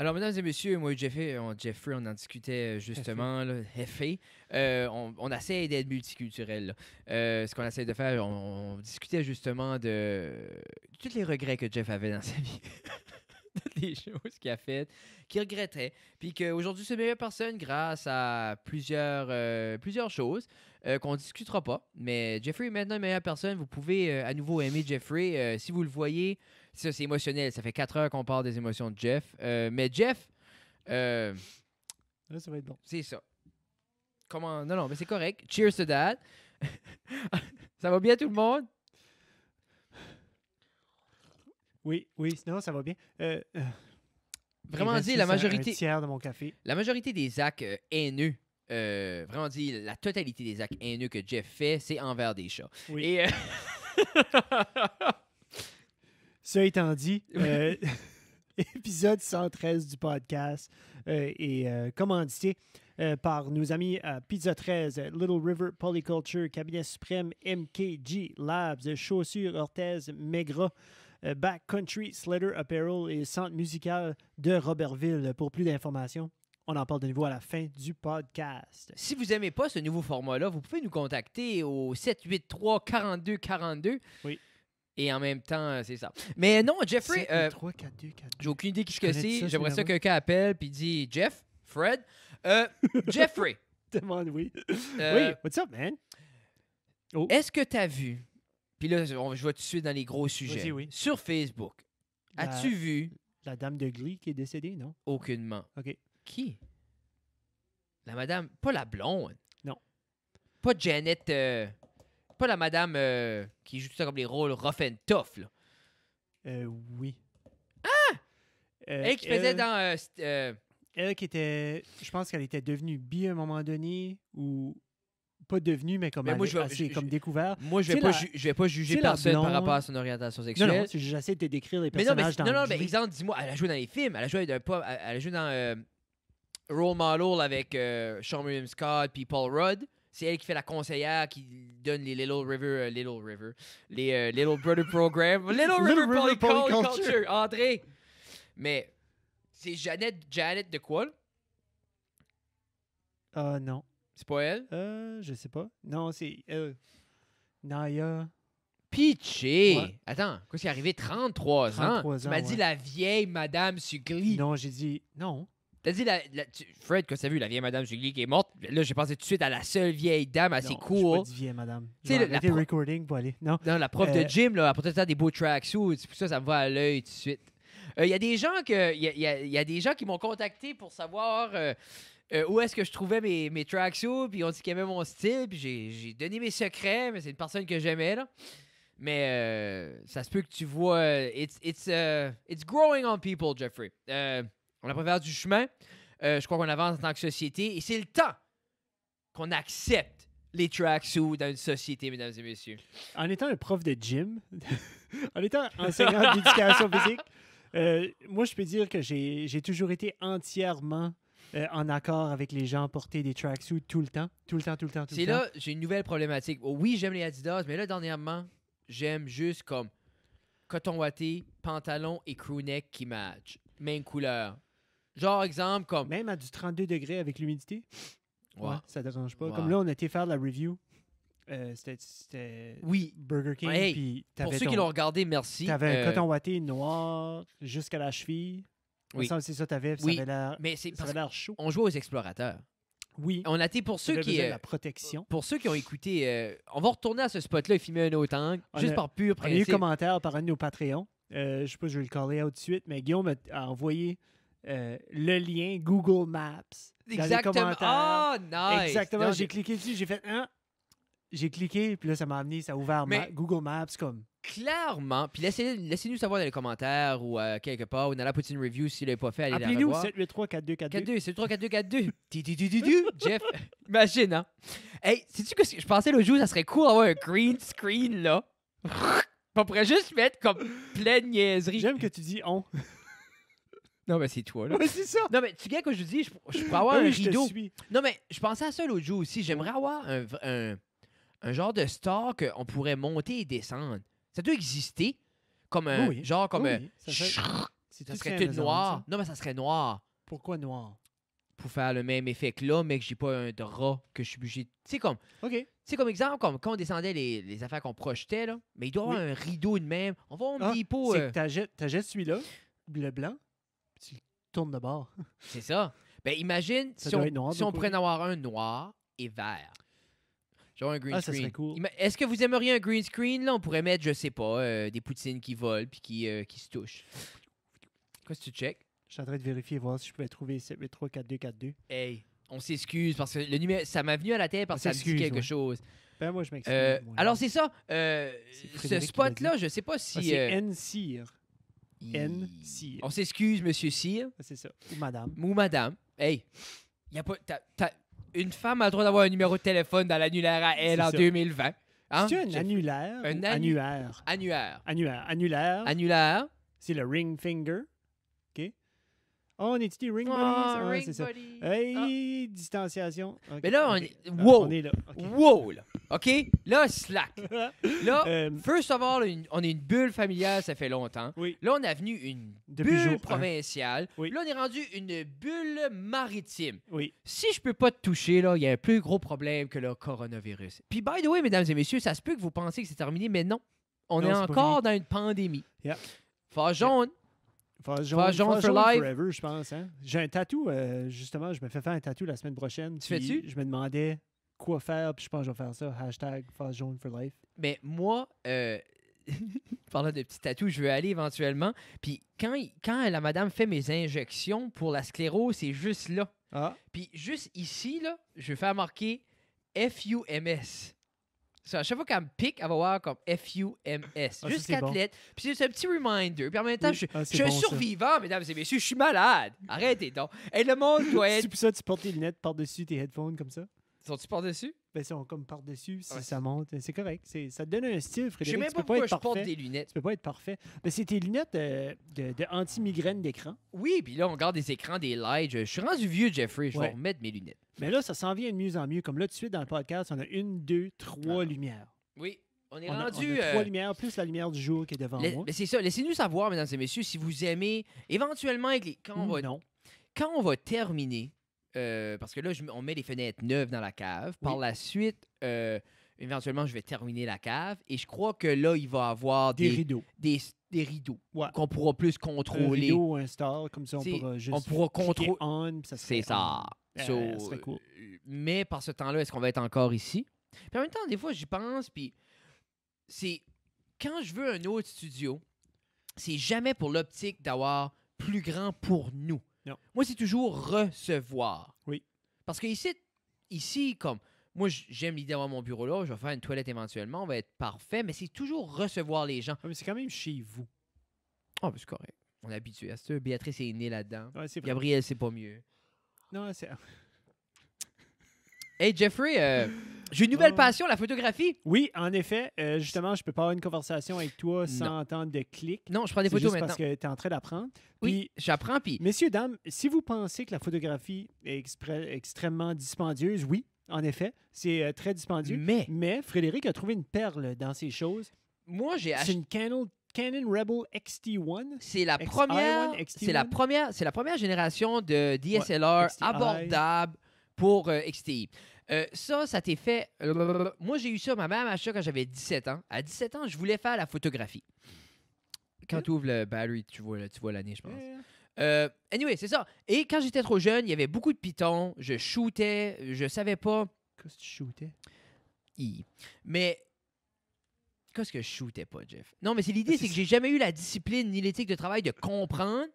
Alors, mesdames et messieurs, moi et Jeffrey, on en discutait justement. Là, on essaie d'être multiculturel. Là. Ce qu'on essaie de faire, on discutait justement de tous les regrets que Jeff avait dans sa vie. Toutes les choses qu'il a faites, qu'il regrettait. Puis qu'aujourd'hui, c'est une meilleure personne grâce à plusieurs choses qu'on ne discutera pas. Mais Jeffrey est maintenant une meilleure personne. Vous pouvez à nouveau aimer Jeffrey. Si vous le voyez, ça, c'est émotionnel. Ça fait 4 heures qu'on parle des émotions de Jeff. Mais Jeff, Là, ça va être bon. c'est ça. Comment? Non, mais c'est correct. Cheers to that. Ça va bien tout le monde? Oui, sinon, ça va bien. Vraiment il dit, reste la juste majorité... un tiers de mon café. La majorité des actes haineux, vraiment dit, la totalité des actes haineux que Jeff fait, c'est envers des chats. Oui. Et Ça étant dit, épisode 113 du podcast est commandité par nos amis à Pizza 13, Little River Polyculture, Cabinet Suprême, MKG Labs, Chaussures Orthez, Megra, Backcountry Slater Apparel et Centre musical de Robertville. Pour plus d'informations, on en parle de nouveau à la fin du podcast. si vous n'aimez pas ce nouveau format-là, vous pouvez nous contacter au 783-4242. Oui. Et en même temps, c'est ça. Mais non, Jeffrey, 3, 4, 2, 4. j'ai aucune idée qui que connais c'est. ça, J'aimerais ce ça que numéro? quelqu'un appelle puis dit Jeff, Fred, Jeffrey. Demande oui. euh, Oui, what's up, man? Est-ce que tu as vu, puis là, je vais tout de suite dans les gros sujets, Vas-y, oui. sur Facebook, as-tu vu La dame de Glee qui est décédée, non? aucunement? OK. Qui? La madame, pas la blonde. Non. Pas Janet, pas la madame qui joue tout ça comme les rôles rough and tough, là. Oui. Elle qui faisait dans... Elle qui était... Je pense qu'elle était devenue bi à un moment donné, ou pas devenue, mais comme Mais moi, elle s'est comme découvert. moi, je C'est vais pas, la- je vais pas juger c'est la personne par blonde. rapport à son orientation Non, sexuelle. non, j'essaie de te décrire les mais non, personnages dans mais Glee. exemple, dis-moi, elle a joué dans les films, elle a joué dans Role Model avec Sean William Scott puis Paul Rudd. C'est elle qui fait la conseillère qui donne les Little Brother Program. Little River Polyculture. André. Mais c'est Janet de quoi, là? Non. C'est pas elle? Je sais pas. Non, c'est... Naya... Pitché. Ouais. Attends, qu'est-ce qui est arrivé? 33 ans. 33 Tu ans, m'as dit ouais. la vieille Madame Sugli. Non, j'ai dit... Non. T'as dit Fred, que t'as vu la vieille Madame Sugli qui est morte? Là, j'ai pensé tout de suite à la seule vieille dame assez Non, cool. je pas dit vieille, madame. Tu sais, Je vais la arrêter le recording pour aller... Non. Non, la prof de gym, là, elle portait tout le temps des beaux tracksuits. C'est pour ça que ça me va à l'œil tout de suite. Il y a des gens y a des gens qui m'ont contacté pour savoir où est-ce que je trouvais mes tracksuits, puis ils ont dit qu'ils aimaient mon style, puis j'ai donné mes secrets, mais c'est une personne que j'aimais, là. Mais ça se peut que tu vois... It's growing on people, Jeffrey. On a pas fait du chemin. Je crois qu'on avance en tant que société, et c'est le temps qu'on accepte les tracksuits dans une société, mesdames et messieurs. En étant un prof de gym, en étant enseignant d'éducation physique, moi, je peux dire que j'ai toujours été entièrement en accord avec les gens porter des tracksuits tout le temps. C'est là, j'ai une nouvelle problématique. Oh, oui, j'aime les Adidas, mais là, dernièrement, j'aime juste comme coton watté, pantalon et crewneck qui matchent. Même couleur. Genre, exemple, comme... Même à du 32 degrés avec l'humidité, Ouais. ça ne dérange pas. Ouais. Comme là, on a été faire la review. C'était Oui. Burger King. Hey, puis Pour t'avais ceux qui l'ont regardé, merci. Tu avais un coton watté noir jusqu'à la cheville. Oui. Ça, c'est ça que tu avais. Oui, Ça avait l'air mais c'est ça parce avait l'air chaud. qu'on joue aux explorateurs. Oui. On a été pour ceux J'avais qui... besoin de la protection. Pour ceux qui ont écouté, on va retourner à ce spot-là et filmer un autre angle, On juste a- par pur On a eu un principe. commentaire par un de nos Patreons. Je sais pas si je vais le caller out tout de suite, mais Guillaume a envoyé le lien Google Maps dans les Exactement. commentaires. Ah, nice. Exactement. Non, J'ai cliqué dessus, j'ai fait j'ai cliqué, puis là, ça m'a amené, ça a ouvert Mais- Google Maps comme. Clairement. Puis laissez-nous savoir dans les commentaires ou quelque part ou dans la Poutine Review s'il n'est pas fait. Allez la Appelez-nous revoir. 783-4242. 42, c'est le 34242. Jeff, imagine, hein. Hey, sais-tu que je pensais l'autre jour, ça serait cool d'avoir un green screen, là. On pourrait juste mettre comme pleine niaiserie. J'aime que tu dis on. Non, mais c'est toi, là. Ouais, c'est ça. Non, mais tu gagnes quand je dis, je pourrais avoir Oui, un je te rideau. suis. Non, mais je pensais à ça l'autre jour aussi. J'aimerais avoir un genre de store qu'on pourrait monter et descendre. Ça doit exister. Comme un Oui, genre comme oui, un... oui, ça serait- C'est Ça tout serait sur tout Amazon, noir. ça. Non, mais ça serait noir. Pourquoi noir? Pour faire le même effet que là, mais que j'ai pas un drap que je suis obligé. Tu OK. sais, comme exemple, comme quand on descendait les affaires qu'on projetait, là, mais il doit y avoir Oui. un rideau de même. On va Ah, Home Depot. c'est que t'achètes celui-là, le blanc, puis tu le tournes de bord. C'est ça. Ben, imagine Ça si doit on, être noir, si on beaucoup. pourrait en avoir un noir et vert. Genre un green Ah, ça screen. serait cool. Est-ce que vous aimeriez un green screen? Là, on pourrait mettre, je sais pas, des poutines qui volent puis qui se touchent. Qu'est-ce que tu check? Je suis en train de vérifier, voir si je pouvais trouver 783-4242. Hey, on s'excuse parce que le numéro, ça m'a venu à la tête parce que ça me dit s'excuse, quelque ouais. chose. Ben, moi, je m'excuse. moi. Alors, c'est ça. Frédéric Ce qui l'a spot-là, je sais pas si... Ah, c'est N-Cyr. N-Cyr. On s'excuse, monsieur Cyr Ah, c'est ça. Ou madame. ou madame. Hey, y a pas, une femme a le droit d'avoir un numéro de téléphone dans l'annulaire à elle C'est en ça. 2020. Hein? C'est-tu un annulaire Un ou annuaire? Annuaire. Annuaire. Annulaire, Annulaire. c'est le ring finger. OK? Oh, on est-tu des ring buddies? Oh, Ah, ring c'est ça. buddy. Hey, distanciation. OK, Mais là, OK. Ah, wow. on est là. OK. Wow, là. OK? Là, slack. Là, Euh, first of all, on est une bulle familiale, ça fait longtemps. oui. Là, on est venu une Depuis jour bulle un. provinciale. Oui. Là, on est rendu une bulle maritime. Oui. Si je peux pas te toucher, là, il y a un plus gros problème que le coronavirus. Puis, by the way, mesdames et messieurs, ça se peut que vous pensiez que c'est terminé, mais non. On Non, est c'est pas encore dans une pandémie. Yeah. Phase jaune. Phase Phase jaune phase for jaune life. forever, je pense. Hein? J'ai un tatou, justement, je me fais faire un tatou la semaine prochaine. Tu puis fais-tu? Je me demandais quoi faire, puis je pense que je vais faire ça. Hashtag phase jaune for life. Mais moi, parlant de petits tatous, je veux aller éventuellement. Puis quand la madame fait mes injections pour la sclérose, c'est juste là. Ah, Puis juste ici, là, je vais faire marquer FUMS. Ça, à chaque fois qu'elle me pique, elle va voir comme FUMS. ça, Juste c'est 4 bon. lettres. Puis c'est un petit reminder. Puis en même temps, oui. je Ah, suis c'est un bon, ça. survivant, mesdames et messieurs. Je suis malade. Arrêtez donc. Et le monde doit C'est être... pour ça que tu portes tes lunettes par-dessus tes headphones comme ça? Sont-tu par-dessus? Ben, ils sont comme par-dessus, si Ouais, ça monte. C'est correct. Ça te donne un style, Je sais Frédéric. même Tu pas peux pas pourquoi être je porte parfait. des lunettes. Tu peux pas être parfait. Ben, c'est tes lunettes de anti-migraine d'écran. Oui, puis là, on regarde des écrans, des lights. Je suis rendu vieux, Jeffrey. Je vais Ouais. remettre mes lunettes. Mais là, ça s'en vient de mieux en mieux. Comme là, tout de suite, dans le podcast, on a 1, 2, 3 Ah. lumières. Oui, on est On a rendu... 3 lumières, plus la lumière du jour qui est devant moi. Mais c'est ça. Laissez-nous savoir, mesdames et messieurs, si vous aimez éventuellement quand Ou non. on va terminer, parce que là, on met les fenêtres neuves dans la cave. Par Oui. la suite, éventuellement, je vais terminer la cave. Et je crois que là, il va y avoir Des rideaux. des rideaux Ouais. qu'on pourra plus Un contrôler. rideau, un star, comme ça, on T'sais, pourra juste on pourra cliquer contrôler. on, puis ça serait C'est ça. on. So, Ça serait cool. Mais par ce temps-là, est-ce qu'on va être encore ici? Puis en même temps, des fois, j'y pense, puis c'est quand je veux un autre studio, c'est jamais pour l'optique d'avoir plus grand pour nous. Non. Moi, c'est toujours recevoir. Oui. Parce que ici comme moi, j'aime l'idée d'avoir mon bureau là, je vais faire une toilette éventuellement, on va être parfait, mais c'est toujours recevoir les gens. Ouais, mais c'est quand même chez vous. Ah, ben c'est correct. On est habitué à ça. Béatrice est née là-dedans. Ouais, c'est vrai. Gabriel, c'est pas mieux. Non, c'est... Hey, Jeffrey, j'ai une nouvelle Oh. passion, la photographie. Oui, en effet. Justement, je peux pas avoir une conversation avec toi sans Non. entendre de clics. Non, je prends des C'est photos juste maintenant. parce que tu es en train d'apprendre. Oui, j'apprends, puis Messieurs, dames, si vous pensez que la photographie est extrêmement dispendieuse, oui, en effet, c'est très dispendieux. Mais Frédéric a trouvé une perle dans ces choses. moi, j'ai C'est acheté... une Canon Rebel XT1. C'est la XI1, première, XT1. c'est la première génération de DSLR XTI. abordable pour XTI. Ça t'est fait. Moi, j'ai eu ça, ma mère m'a acheté ça quand j'avais 17 ans. À 17 ans, je voulais faire la photographie. Quand tu ouvres le battery, tu vois l'année, je pense. Anyway, c'est ça. Et quand j'étais trop jeune, il y avait beaucoup de pitons. Je shootais. Je savais pas. Qu'est-ce que tu shootais? Mais. Qu'est-ce que je shootais pas, Jeff? Non, mais c'est l'idée, C'est c'est que ça. j'ai jamais eu la discipline ni l'éthique de travail de comprendre.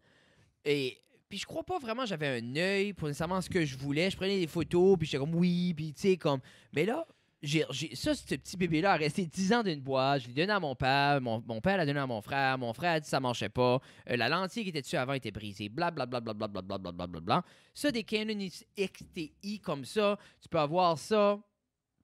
Et puis je crois pas vraiment que j'avais un œil pour nécessairement ce que je voulais. Je prenais des photos, puis j'étais comme oui, puis tu sais, comme. Mais là, ce petit bébé-là a resté 10 ans d'une boîte. Je l'ai donné à mon père. Mon père l'a donné à mon frère. Mon frère a dit que ça marchait pas. La lentille qui était dessus avant était brisée. Blablabla. Ça, des Canon XTI comme ça, tu peux avoir ça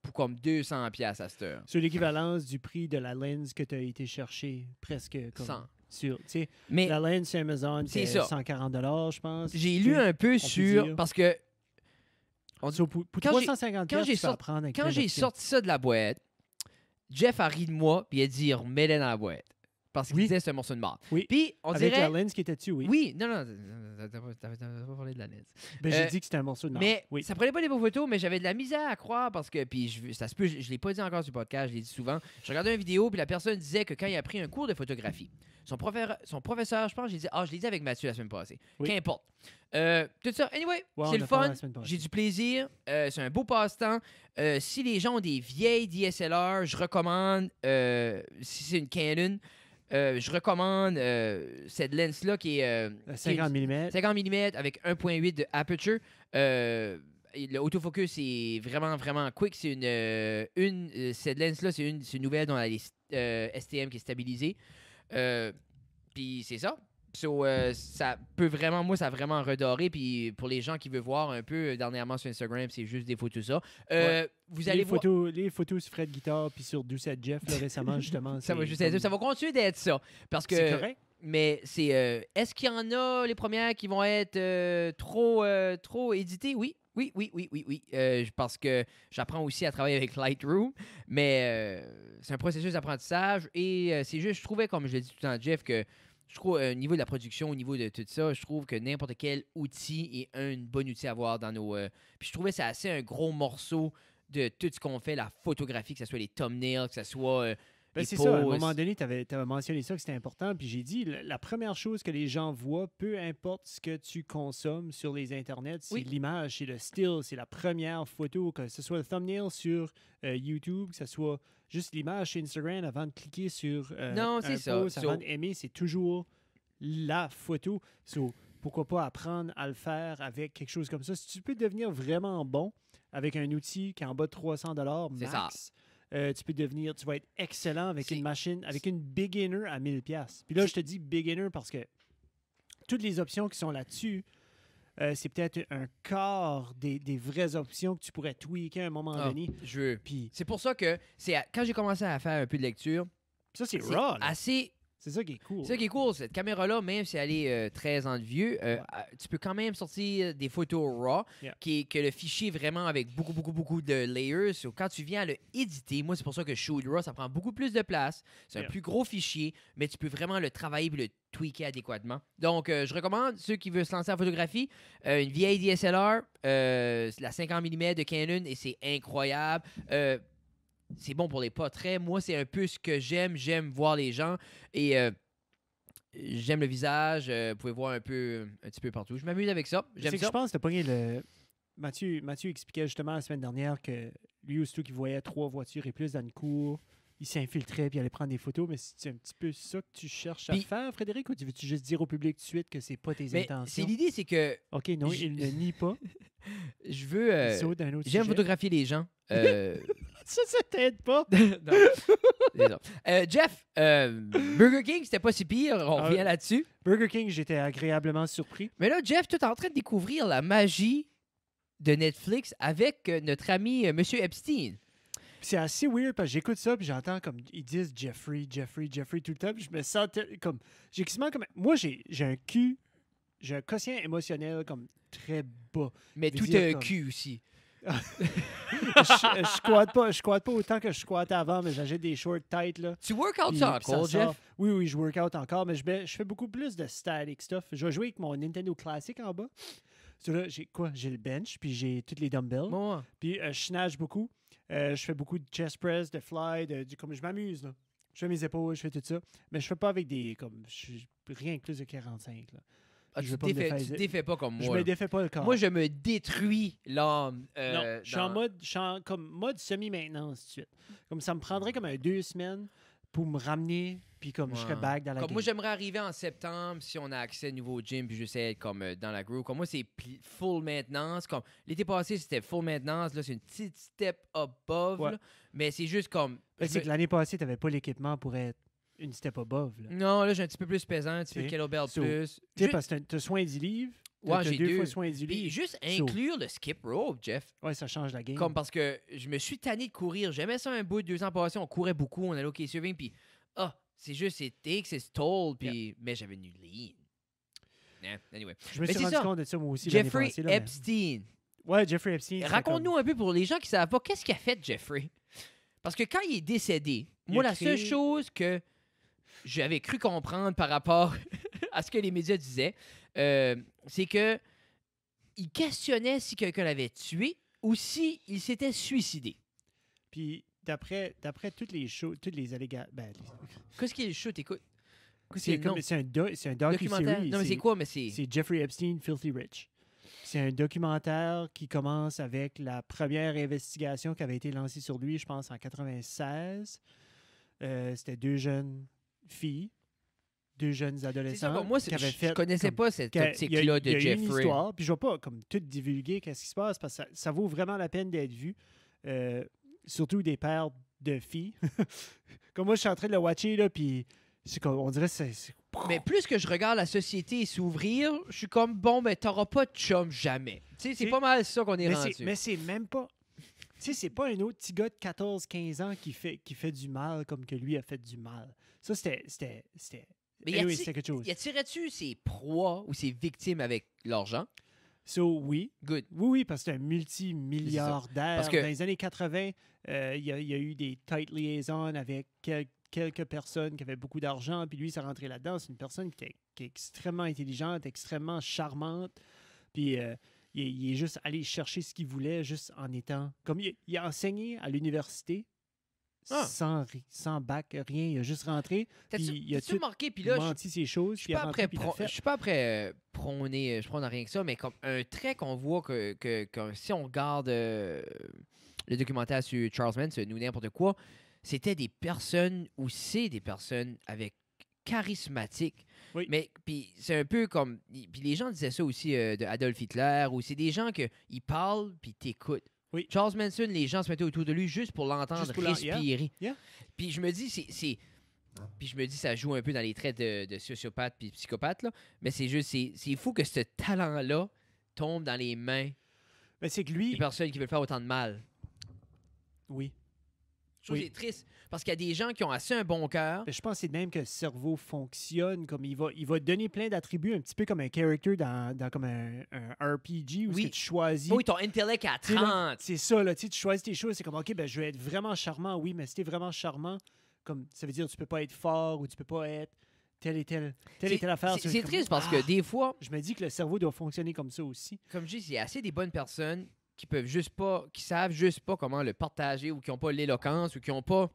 pour comme 200$ à cette heure. C'est l'équivalence du prix de la lens que tu as été chercher presque comme 100. sur. Tu sais, Mais la lens sur Amazon, C'est c'est ça. 140$, je pense. j'ai lu un peu peut sur. dire. Parce que So, pour quand 350$, quand j'ai tu peux sorti- apprendre avec quand plein j'ai d'options. sorti ça de la boîte, Jeff a ri de moi, puis il a dit remets-les dans la boîte. parce qu'il Oui. disait que c'est un morceau de marde. Oui. Puis, on Avec dirait... la lens qui était dessus, oui. Oui, non, t'as pas parlé de la lens. Ben, j'ai dit que c'était un morceau de marde. Mais Oui. ça prenait pas des beaux photos, mais j'avais de la misère à croire parce que, puis ça se peut, je l'ai pas dit encore sur le podcast, je l'ai dit souvent. Je regardais une vidéo, puis la personne disait que quand il a pris un cours de photographie, son professeur, je pense, je l'ai dit avec Mathieu la semaine passée. Oui. Qu'importe. Tout ça, anyway, Ouais, c'est on le a parlé fun. la semaine passée. J'ai du plaisir. C'est un beau passe-temps. Si les gens ont des vieilles DSLR, je recommande, si c'est une Canon, je recommande cette lens-là qui est 50 mm. 50 mm avec 1.8 de aperture. Le autofocus est vraiment, vraiment quick. C'est cette lens-là, c'est une nouvelle dont elle est STM qui est stabilisée. Puis c'est ça. So, ça peut vraiment, moi, ça a vraiment redoré. Puis pour les gens qui veulent voir un peu dernièrement sur Instagram, c'est juste des photos ça. Ouais. Vous allez voir. Les photos sur Fred Guitar puis sur Doucette Jeff là, récemment, justement. Ça va, c'est juste comme- être- ça va continuer d'être ça. Parce que. C'est correct. Mais c'est. Est-ce qu'il y en a, les premières, qui vont être trop éditées? Oui. Oui. Parce que j'apprends aussi à travailler avec Lightroom. Mais c'est un processus d'apprentissage. Et c'est juste, je trouvais, comme je l'ai dit tout le temps à Jeff, que je trouve, au niveau de la production, au niveau de tout ça, je trouve que n'importe quel outil est un bon outil à avoir dans nos. Puis je trouvais que c'est assez un gros morceau de tout ce qu'on fait, la photographie, que ce soit les thumbnails, que ce soit. Ben, les c'est ça. À un posts. moment donné, tu avais mentionné ça, que c'était important. Puis j'ai dit, la première chose que les gens voient, peu importe ce que tu consommes sur les internets, c'est Oui. l'image, c'est le style, c'est la première photo, que ce soit le thumbnail sur YouTube, que ce soit juste l'image sur Instagram avant de cliquer sur Non, un c'est ça. post, avant d'aimer, c'est toujours la photo. So, pourquoi pas apprendre à le faire avec quelque chose comme ça? Si tu peux devenir vraiment bon avec un outil qui est en bas de 300 C'est ça. max, tu vas être excellent avec C'est- une machine, avec une beginner à 1000 pièces. Puis là, je te dis beginner parce que toutes les options qui sont là-dessus, c'est peut-être un quart des vraies options que tu pourrais tweaker à un moment Ah, donné. je veux. Puis C'est pour ça que quand j'ai commencé à faire un peu de lecture, ça, c'est c'est raw. là. assez. C'est ça qui est cool. C'est ça qui est cool, cette caméra-là, même si elle est 13 ans de vieux, tu peux quand même sortir des photos RAW, Yeah. que le fichier vraiment avec beaucoup de layers. So, quand tu viens à le éditer, moi, c'est pour ça que Shoot RAW, ça prend beaucoup plus de place. C'est un Yeah. plus gros fichier, mais tu peux vraiment le travailler et le tweaker adéquatement. Donc, je recommande ceux qui veulent se lancer en photographie, une vieille DSLR, la 50 mm de Canon, et c'est incroyable. C'est bon pour les portraits. Moi, c'est un peu ce que j'aime. J'aime voir les gens et j'aime le visage. Vous pouvez voir un petit peu partout. Je m'amuse avec ça. J'aime C'est que ça. je pense que tu as pogné le. Mathieu expliquait justement la semaine dernière que lui, aussitôt qu'il voyait 3 voitures et plus dans une cour, il s'infiltrait puis il allait prendre des photos. Mais c'est un petit peu ça que tu cherches à Puis- faire, Frédéric, ou tu veux-tu juste dire au public tout de suite que c'est pas tes Mais intentions? l'idée, c'est que OK, non, il ne nie pas. je veux. Il saute d'un autre J'aime sujet. photographier les gens. Ça t'aide pas. Non. C'est ça. Jeff, Burger King, c'était pas si pire. On Ah, revient là-dessus. Burger King, j'étais agréablement surpris. Mais là, Jeff, tu es en train de découvrir la magie de Netflix avec notre ami Monsieur Epstein. Puis c'est assez weird parce que j'écoute ça puis j'entends comme ils disent Jeffrey tout le temps. Puis je me sens comme j'ai quasiment comme moi j'ai un quotient émotionnel comme très bas. Mais Je veux tout dire, un comme- cul aussi. Je squatte pas autant que je squattais avant, mais j'achète des short tight là. Tu work out Puis- ça puis encore, sort. Jeff? Oui, je work out encore, mais je fais beaucoup plus de static stuff. Je vais jouer avec mon Nintendo Classic en bas. So là, j'ai le bench, puis j'ai tous les dumbbells. Moi. Puis je nage beaucoup. Je fais beaucoup de chest press, de fly, comme je m'amuse là. Je fais mes épaules, je fais tout ça. Mais je fais pas avec des rien que plus de 45 là. Ah, Je tu veux te pas me défais, défaiser. tu te défais pas comme Je moi. me là. défais pas le corps. Moi, je me détruis l'âme. Non, je suis en comme mode semi-maintenance tout de suite. Comme ça me prendrait comme 2 semaines pour me ramener, puis comme je serais Ouais. back dans la Comme game. moi, j'aimerais arriver en septembre si on a accès au nouveau gym, puis je sais être comme dans la groove. Comme moi, c'est full maintenance. Comme l'été passé, c'était full maintenance. Là, c'est une petite step above. Ouais. là. Mais c'est juste comme. Ben, c'est que l'année passée, tu n'avais pas l'équipement pour être une step above. Là. Non, là, j'ai un petit peu plus pesant, un petit peu de Ok. kettlebell So, plus. Tu sais, parce que tu as soin du livre. Ouais, t'as j'ai 2 deux. fois soin du Puis livre. juste So. inclure le skip rope, Jeff. Ouais, ça change la game. Comme parce que je me suis tanné de courir. J'aimais ça un bout, 2 ans passés, on courait beaucoup, on allait au K-Surving, puis c'est juste, c'est thick, c'est tall, puis mais j'avais une lean. Yeah, anyway. Je me Mais suis c'est rendu ça. compte de ça moi aussi l'année Jeffrey passée. Là, mais- Epstein. Ouais, Jeffrey Epstein. c'est Raconte-nous un peu pour les gens qui ne savent pas, qu'est-ce qu'il a fait, Jeffrey? Parce que quand il est décédé, Il moi, a la seule créé- chose que j'avais cru comprendre par rapport à ce que les médias disaient, c'est que il questionnait si quelqu'un l'avait tué ou si il s'était suicidé. Puis, d'après toutes les shows, toutes les allégations... Qu'est-ce qu'il est le shoot, écoute? c'est un Documentaire. docu-série. Non, mais c'est quoi? Mais c'est... C'est Jeffrey Epstein, Filthy Rich. C'est un documentaire qui commence avec la première investigation qui avait été lancée sur lui, je pense, en 96. C'était 2 jeunes filles, 2 jeunes C'est ça, adolescents moi, qui avaient fait... je connaissais pas cette Il y a- optique-là de il y a eu une Jeffrey. histoire, puis je ne vais pas comme tout divulguer qu'est-ce qui se passe parce que ça vaut vraiment la peine d'être vu, surtout des pères de filles. Comme moi, je suis en train de le watcher, là, puis on dirait que c'est... Mais plus que je regarde la société s'ouvrir, je suis comme, bon, ben, t'auras pas de chum jamais. Tu sais, c'est pas mal ça qu'on est rendu. Mais c'est même pas... Tu sais, c'est pas un autre petit gars de 14-15 ans qui fait du mal comme que lui a fait du mal. Ça, c'était Mais anyway, c'était quelque chose. y attirait-tu ses proies ou ses victimes avec l'argent? So, oui. Good. Oui, parce que c'est un multimilliardaire. Parce que- Dans les années 80, il y a eu des tight liaisons avec quelques personnes qui avaient beaucoup d'argent, puis lui, ça rentrait là-dedans. C'est une personne qui est extrêmement intelligente, extrêmement charmante, puis il est juste allé chercher ce qu'il voulait, juste en étant... Comme il a enseigné à l'université Ah. sans bac, rien. Il a juste rentré, puis il a T'as-tu tout remarqué? Puis là, menti ses choses, je suis puis il est pas rentré, après puis il l'a fait. je suis pas après prôner, je prône rien que ça, mais comme un trait qu'on voit que si on regarde le documentaire sur Charles Manson ou n'importe quoi, c'était des personnes ou c'est des personnes avec charismatiques. Oui. Mais puis c'est un peu comme puis les gens disaient ça aussi de Adolf Hitler ou c'est des gens que ils parlent puis t'écoutent. Oui. Charles Manson, les gens se mettaient autour de lui juste pour l'entendre Juste pour respirer. Yeah. Puis je me dis puis je me dis ça joue un peu dans les traits de sociopathe puis psychopathe là, mais c'est juste c'est fou que ce talent-là tombe dans les mains Ben, c'est que des lui... personnes qui veulent faire autant de mal. Oui. Je trouve que Oui. c'est triste parce qu'il y a des gens qui ont assez un bon cœur. Ben, je pense que c'est de même que le cerveau fonctionne. Comme il va donner plein d'attributs, un petit peu comme un character dans comme un RPG où Oui. ce que tu choisis. Oui, ton intellect à Tu sais, là, 30. c'est ça, là, tu sais, tu choisis tes choses, c'est comme, OK, ben, je vais être vraiment charmant, oui, mais si t'es vraiment charmant, comme, ça veut dire que tu peux pas être fort ou tu peux pas être telle et telle affaire. C'est triste parce que des fois, Je me dis que le cerveau doit fonctionner comme ça aussi. comme je dis, il y a assez des bonnes personnes qui peuvent juste pas, qui savent juste pas comment le partager ou qui ont pas l'éloquence ou qui ont pas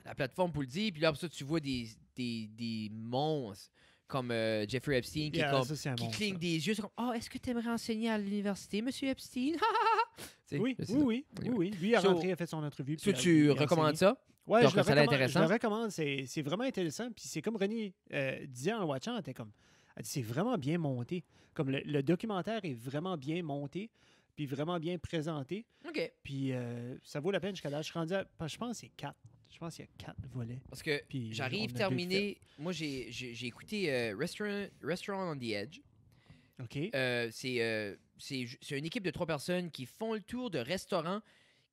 la plateforme pour le dire. Puis là, après ça, tu vois des monstres comme Jeffrey Epstein qui, est Yeah, comme, ça, c'est un qui monstre, cligne ça. des yeux. C'est comme, oh, est-ce que tu aimerais enseigner à l'université, monsieur Epstein? Tu sais, Oui, c'est ça. oui. Lui, il a So- rentré, il a fait son entrevue. So, puis tu il a recommandes enseigné. ça? Ouais, Donc, je le ça a l'air recommande. intéressant. Je le recommande. C'est vraiment intéressant. Puis c'est comme René disait en le watchant, elle dit, c'est vraiment bien monté. Comme le documentaire est vraiment bien monté, puis vraiment bien présenté. OK. Puis ça vaut la peine jusqu'à là. Je suis rendu à... Je pense que c'est 4. Je pense qu'il y a 4 volets. Parce que Puis on a j'arrive deux terminé. Moi, j'ai écouté Restaurant on the Edge. OK. C'est une équipe de 3 personnes qui font le tour de restaurants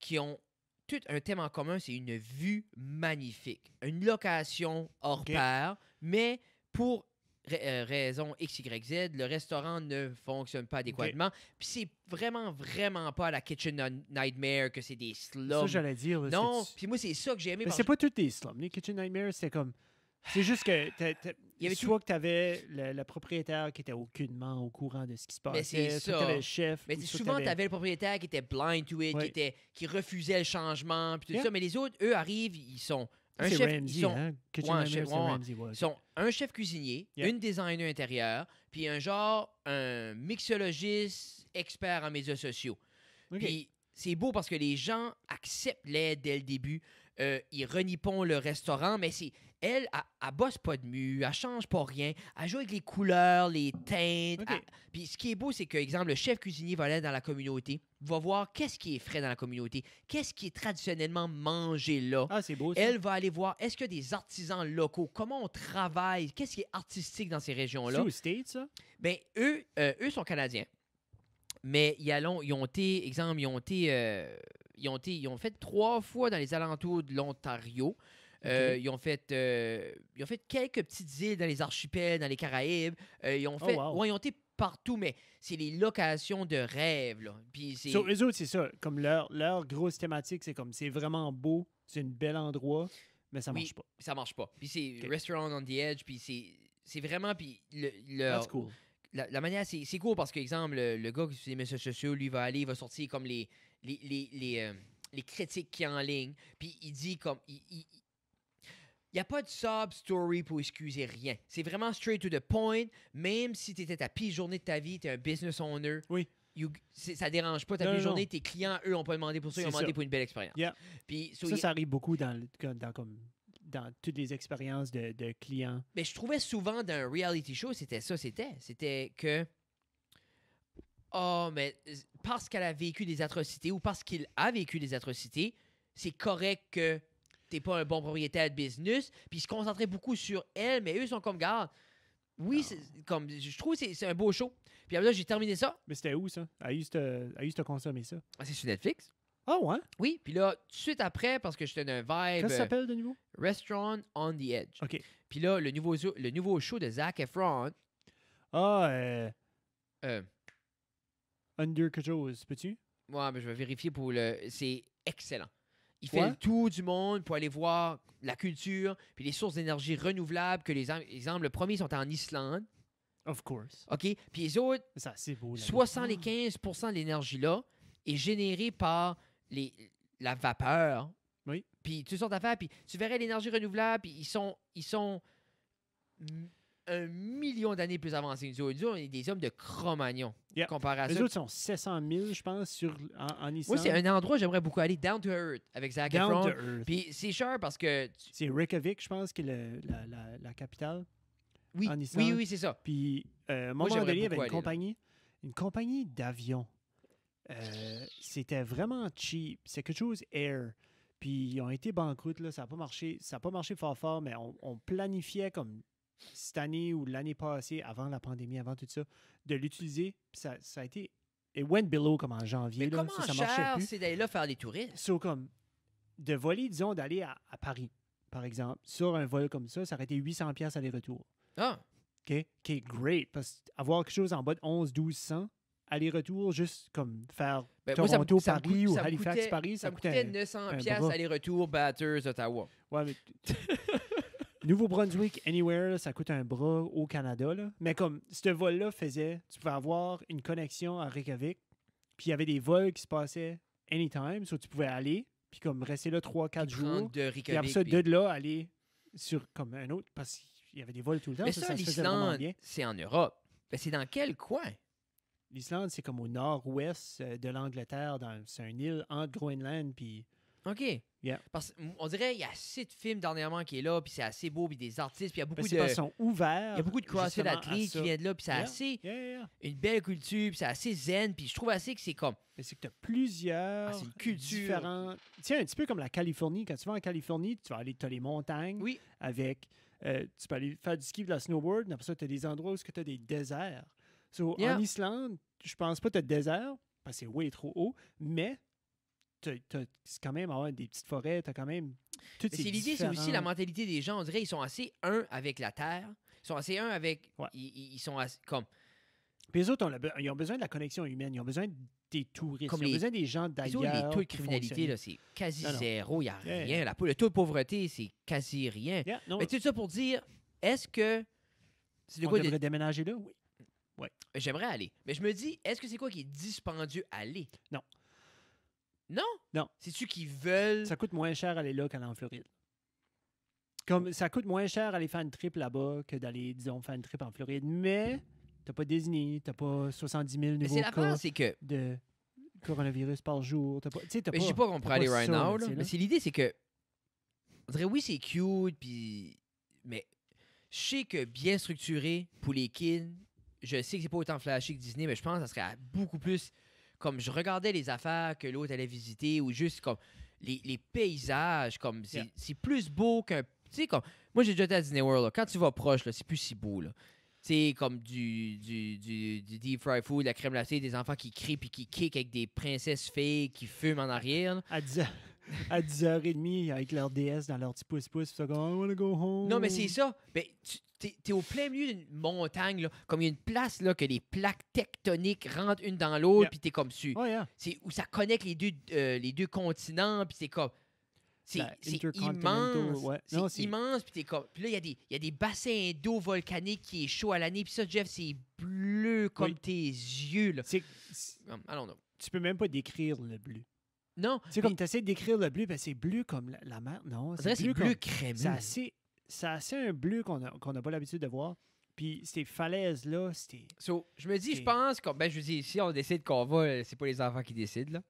qui ont tout un thème en commun, c'est une vue magnifique. Une location hors OK. pair, mais pour raison X, Y, Z, le restaurant ne fonctionne pas adéquatement. Puis c'est vraiment, vraiment pas la Kitchen Nightmare que c'est des ça, slums. j'allais dire. là, Non, c'est- puis moi, c'est ça que j'ai aimé. Mais parce c'est pas toutes des slums. Les Kitchen Nightmares, c'était comme... C'est juste que Il y avait soit que tu avais le propriétaire qui était aucunement au courant de ce qui se passait, Mais c'est soit que ça. t'avais le chef. Mais ou soit que souvent, t'avais- tu avais le propriétaire qui était blind to it, Ouais. qui refusait le changement, puis tout Yeah. ça. Mais les autres, eux, arrivent, ils sont un C'est chef, Ramsey, ils sont, hein? Kitchen ouais, un Nightmares, chef- c'est ouais, Ramsey, ouais, ils ok. sont un chef cuisinier, Yeah. une designer intérieur, puis un mixologiste expert en médias sociaux. Ok. Puis c'est beau parce que les gens acceptent l'aide dès le début. Ils renipont le restaurant, mais elle bosse pas de mue, elle change pas rien, elle joue avec les couleurs, les teintes. Ok. Puis ce qui est beau, c'est que, exemple, le chef cuisinier va aller dans la communauté, va voir qu'est-ce qui est frais dans la communauté, qu'est-ce qui est traditionnellement mangé là. Ah, c'est beau, ça. Elle va aller voir, est-ce qu'il y a des artisans locaux, comment on travaille, qu'est-ce qui est artistique dans ces C'est régions-là. aux States, ça? Ben, eux sont canadiens. Mais ils ont fait 3 fois dans les alentours de l'Ontario. Ils ont fait quelques petites îles dans les archipels, dans les Caraïbes. Ils ont fait, wow. ouais, ils ont été partout, mais c'est les locations de rêve, là. Puis c'est, Eux autres, c'est ça. Comme leur grosse thématique, c'est comme c'est vraiment beau, c'est un bel endroit, mais ça Oui, marche pas. ça marche pas. Puis c'est Ok. Restaurant on the Edge, puis c'est vraiment... Puis That's cool. la manière, c'est cool parce que, exemple, le gars qui fait les médias sociaux, lui, va aller, il va sortir comme les critiques qui sont en ligne, puis il dit comme... Il n'y a pas de sub-story pour excuser rien. C'est vraiment straight to the point. Même si tu étais ta pire journée de ta vie, tu es un business owner, Oui. ça dérange pas ta Non, pire non, journée. non. Tes clients, eux, n'ont pas demandé pour ça, ils ont C'est demandé ça. pour une belle expérience. Yeah. Puis, Ça arrive beaucoup dans toutes les expériences de clients. mais je trouvais souvent dans un reality show, c'était que mais parce qu'elle a vécu des atrocités ou parce qu'il a vécu des atrocités, c'est correct que t'es pas un bon propriétaire de business. Puis ils se concentraient beaucoup sur elle, mais eux sont comme, garde, oui, comme, je trouve que c'est un beau show. Puis après, j'ai terminé ça. Mais c'était où, ça? I used to consommer ça. Ah, c'est sur Netflix. Ah ouais? Oui, puis là, tout de suite après, parce que j'étais dans un vibe... Qu'est-ce que ça s'appelle de nouveau? Restaurant on the Edge. OK. Puis là, le nouveau show de Zac Efron... Ah, euh, Under quelque chose, peux-tu? ouais, mais je vais vérifier pour le... C'est excellent. Il fait Ouais? le tour du monde pour aller voir la culture, puis les sources d'énergie renouvelables que exemple, le premier sont en Islande, Of course. OK? Puis les autres, Ça, c'est beau. Là. 75% de l'énergie-là est générée par la vapeur. Oui. Puis toutes sortes d'affaires. Puis tu verrais l'énergie renouvelable, puis ils sont 1 million d'années plus avancés que nous autres. Nous, on est des hommes de Cro-Magnon. Yeah. Comparé à Les ça. autres sont 700 000, je pense, en Islande. Moi, c'est un endroit où j'aimerais beaucoup aller, Down to Earth, avec Zac Down Efron. to Earth. Puis c'est cher parce que... C'est Reykjavik, je pense, qui est la capitale. Oui, En Islande. oui, c'est ça. Puis, à un Moi, moment j'aimerais donné, il y avait beaucoup aller là. une compagnie d'avions. C'était vraiment cheap. C'est quelque chose air. Puis, ils ont été banqueroutes, là. Ça n'a pas marché. Ça n'a pas marché fort, mais on planifiait comme cette année ou l'année passée, avant la pandémie, avant tout ça, de l'utiliser. Puis, ça a été... It went below comme en janvier. Mais là. comment Ça marchait cher plus. c'est d'aller là faire des touristes? So, comme, de voler, disons, d'aller à Paris, par exemple, sur un vol comme ça aurait été 800$ aller-retour. Ah, OK? OK, great. Parce qu'avoir quelque chose en bas de 1100-1200, aller-retour, juste comme faire ben, moi, ça me Toronto-Paris ou ça me Halifax-Paris, ça me coûtait 900 piastres bras. aller-retour Batters, Ottawa. Ouais, mais Nouveau-Brunswick, anywhere, là, ça coûte un bras au Canada. Là. Mais comme ce vol-là faisait, tu pouvais avoir une connexion à Reykjavik, puis il y avait des vols qui se passaient anytime, so tu pouvais aller, puis comme rester là 3-4 jours, Prendre de puis après Reykjavik. ça, puis- de là, aller sur comme un autre, parce qu'il y avait des vols tout le temps. Mais ça ça, se faisait vraiment l'Islande, bien. c'est en Europe. Ben, c'est dans quel coin? L'Islande, c'est comme au nord-ouest de l'Angleterre, c'est une île entre Groenland, puis OK. Yeah. Parce on dirait qu'il y a assez de films dernièrement qui est là, puis c'est assez beau, puis des artistes, puis il y a beaucoup parce de... qu'ils sont ouverts. Il y a beaucoup de CrossFit justement à athlètes ça. qui viennent de là, puis c'est Yeah. assez... Yeah. Une belle culture, puis c'est assez zen, puis je trouve assez que c'est comme... Mais c'est que tu as plusieurs c'est une culture. différentes... Tiens, un petit peu comme la Californie. Quand tu vas en Californie, tu vas aller, tu as les montagnes Oui, avec... tu peux aller faire du ski, de la snowboard, mais après ça, tu as des endroits où tu as des déserts. So, Yeah. En Islande, je pense pas que tu as de désert, parce que c'est way trop haut, mais c'est quand même avoir des petites forêts, tu as quand même... mais c'est l'idée, c'est aussi la mentalité des gens. On dirait qu'ils sont assez un avec la terre. Ils sont assez un avec... Ouais. Ils sont assez, comme... Puis les autres, ils ont besoin de la connexion humaine. Ils ont besoin des touristes. Comme ils ont les- besoin des gens Les autres, d'ailleurs. les taux de qui criminalité, fonctionnent. là, c'est quasi Non, non. zéro. Il n'y a Yeah, rien. yeah. Le taux de pauvreté, c'est quasi rien. Yeah, non, Mais tout ça pour dire, est-ce que... C'est de on quoi devrait déménager là? Oui. J'aimerais aller. Mais je me dis, est-ce que c'est quoi qui est dispendieux à aller? Non. Non? Non. C'est-tu qui veulent... Ça coûte moins cher aller là qu'aller en Floride. Comme ça coûte moins cher aller faire une trip là-bas que d'aller, disons, faire une trip en Floride. Mais t'as pas Disney, t'as pas 70 000 Mais nouveaux c'est l'affaire, cas c'est que... de coronavirus par jour. T'as pas, tu sais, t'as Mais pas, je sais pas qu'on pourrait t'as aller pas right ça, now, tu là. sais, Mais là. c'est l'idée, c'est que... On dirait, oui, c'est cute, puis... Mais je sais que bien structuré pour les kids, je sais que c'est pas autant flashy que Disney, mais je pense que ça serait beaucoup plus... Comme je regardais les affaires que l'autre allait visiter, ou juste comme les paysages, comme Yeah. c'est plus beau qu'un... Tu sais, comme... Moi, j'ai déjà été à Disney World, là. Quand tu vas proche, là, c'est plus si beau, là. Tu sais, comme du deep fry food, la crème glacée, des enfants qui crient puis qui kick avec des princesses filles qui fument en arrière, là. À 10h30 avec leur DS dans leur petit pouce-pouce, ça comme I wanna go home. Non, mais c'est ça. Ben, t'es au plein milieu d'une montagne, là, comme il y a une place là, que les plaques tectoniques rentrent une dans l'autre, Yeah. puis t'es comme su. Oh, yeah. C'est où ça connecte les deux continents, puis c'est comme. C'est Intercontinental, immense. ouais. C'est Non, c'est- immense. Puis là, il y a des bassins d'eau volcanique qui est chaud à l'année. Puis ça, Jeff, c'est bleu comme Oui. tes yeux. Là. Allons, non. Tu peux même pas décrire le bleu. Non. Tu sais, comme tu essaies de décrire le bleu, ben c'est bleu comme la mer. Non, On dirait que c'est bleu comme- crémeux. C'est assez un bleu qu'on n'a pas l'habitude de voir. Puis ces falaises-là, c'était... So, je me dis, je Ok. pense, ben, je dis, si on décide qu'on va, c'est pas les enfants qui décident, là.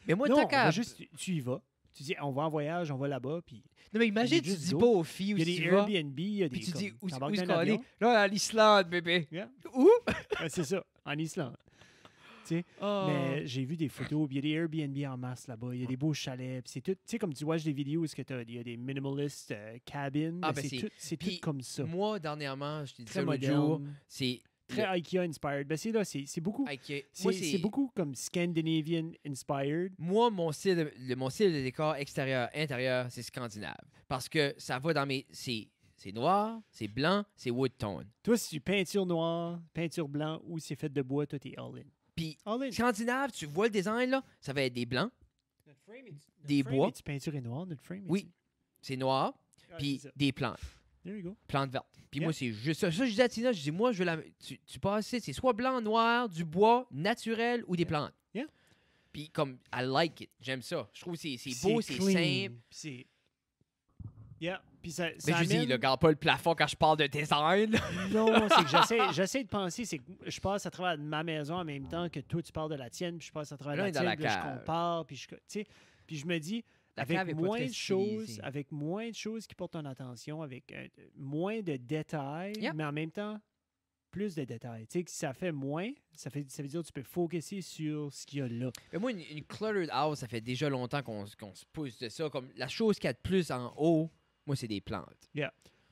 Mais moi, Non, tant on qu'à. va juste, tu y vas. Tu dis, on va en voyage, on va là-bas, puis Non, mais imagine, il y a tu juste dis d'eau. pas aux filles où il y a des tu vas. Airbnb, il y a des... Puis tu dis, où t'embarques est-ce dans qu'on un est? avion. Là, à l'Islande, bébé. Yeah. Où? Ouais, c'est ça, en Islande. Tu sais, Oh. mais j'ai vu des photos, puis il y a des Airbnb en masse là-bas, il y a des beaux chalets, puis c'est tout, tu sais, comme tu watches des vidéos où il y a des minimalist cabins, Ah, ben, ben, c'est tout puis comme ça. Moi, dernièrement, je t'ai dit Très ça l'autre jour, moderne, c'est. très IKEA inspired. Ben, c'est là, c'est beaucoup, Moi, c'est beaucoup comme Scandinavian inspired. Moi, mon style de décor extérieur, intérieur, c'est scandinave. Parce que ça va dans mes. C'est noir, c'est blanc, c'est wood tone. Toi, si tu peinture noire, peinture blanc ou c'est fait de bois, toi, t'es all in. Puis, All in. scandinave, tu vois le design, là, ça va être des blancs, Notre frame est, Des bois. est peinture est noir, notre frame? Oui. c'est noir, Ah, puis c'est ça. des plantes. There you go. Plantes vertes. Puis Yeah. moi, c'est juste ça. Ça, je dis à Tina, je dis, moi, je veux la. Tu passes, c'est soit blanc, noir, du bois, naturel ou des plantes. Yeah. Puis comme, I like it. J'aime ça. Je trouve que c'est beau, c'est clean, simple. puis c'est... Yeah. Puis ça, Mais ça je dis, amène- ne regarde pas le plafond quand je parle de design. Non, c'est que j'essaie de penser, c'est que je passe à travers ma maison en même temps que toi, tu parles de la tienne, puis je passe à travers Là, on la est dans tienne, la puis là, je cave. compare, puis tu sais, puis je me dis, La cave est pas très stylisée. avec moins de choses qui portent ton attention, avec moins de détails, Yeah. mais en même temps, plus de détails. Tu sais, que ça fait moins, ça veut dire que tu peux focuser sur ce qu'il y a là. Mais moi, une cluttered house, ça fait déjà longtemps qu'on se pousse de ça. Comme la chose qu'il y a de plus en haut, moi, c'est des plantes.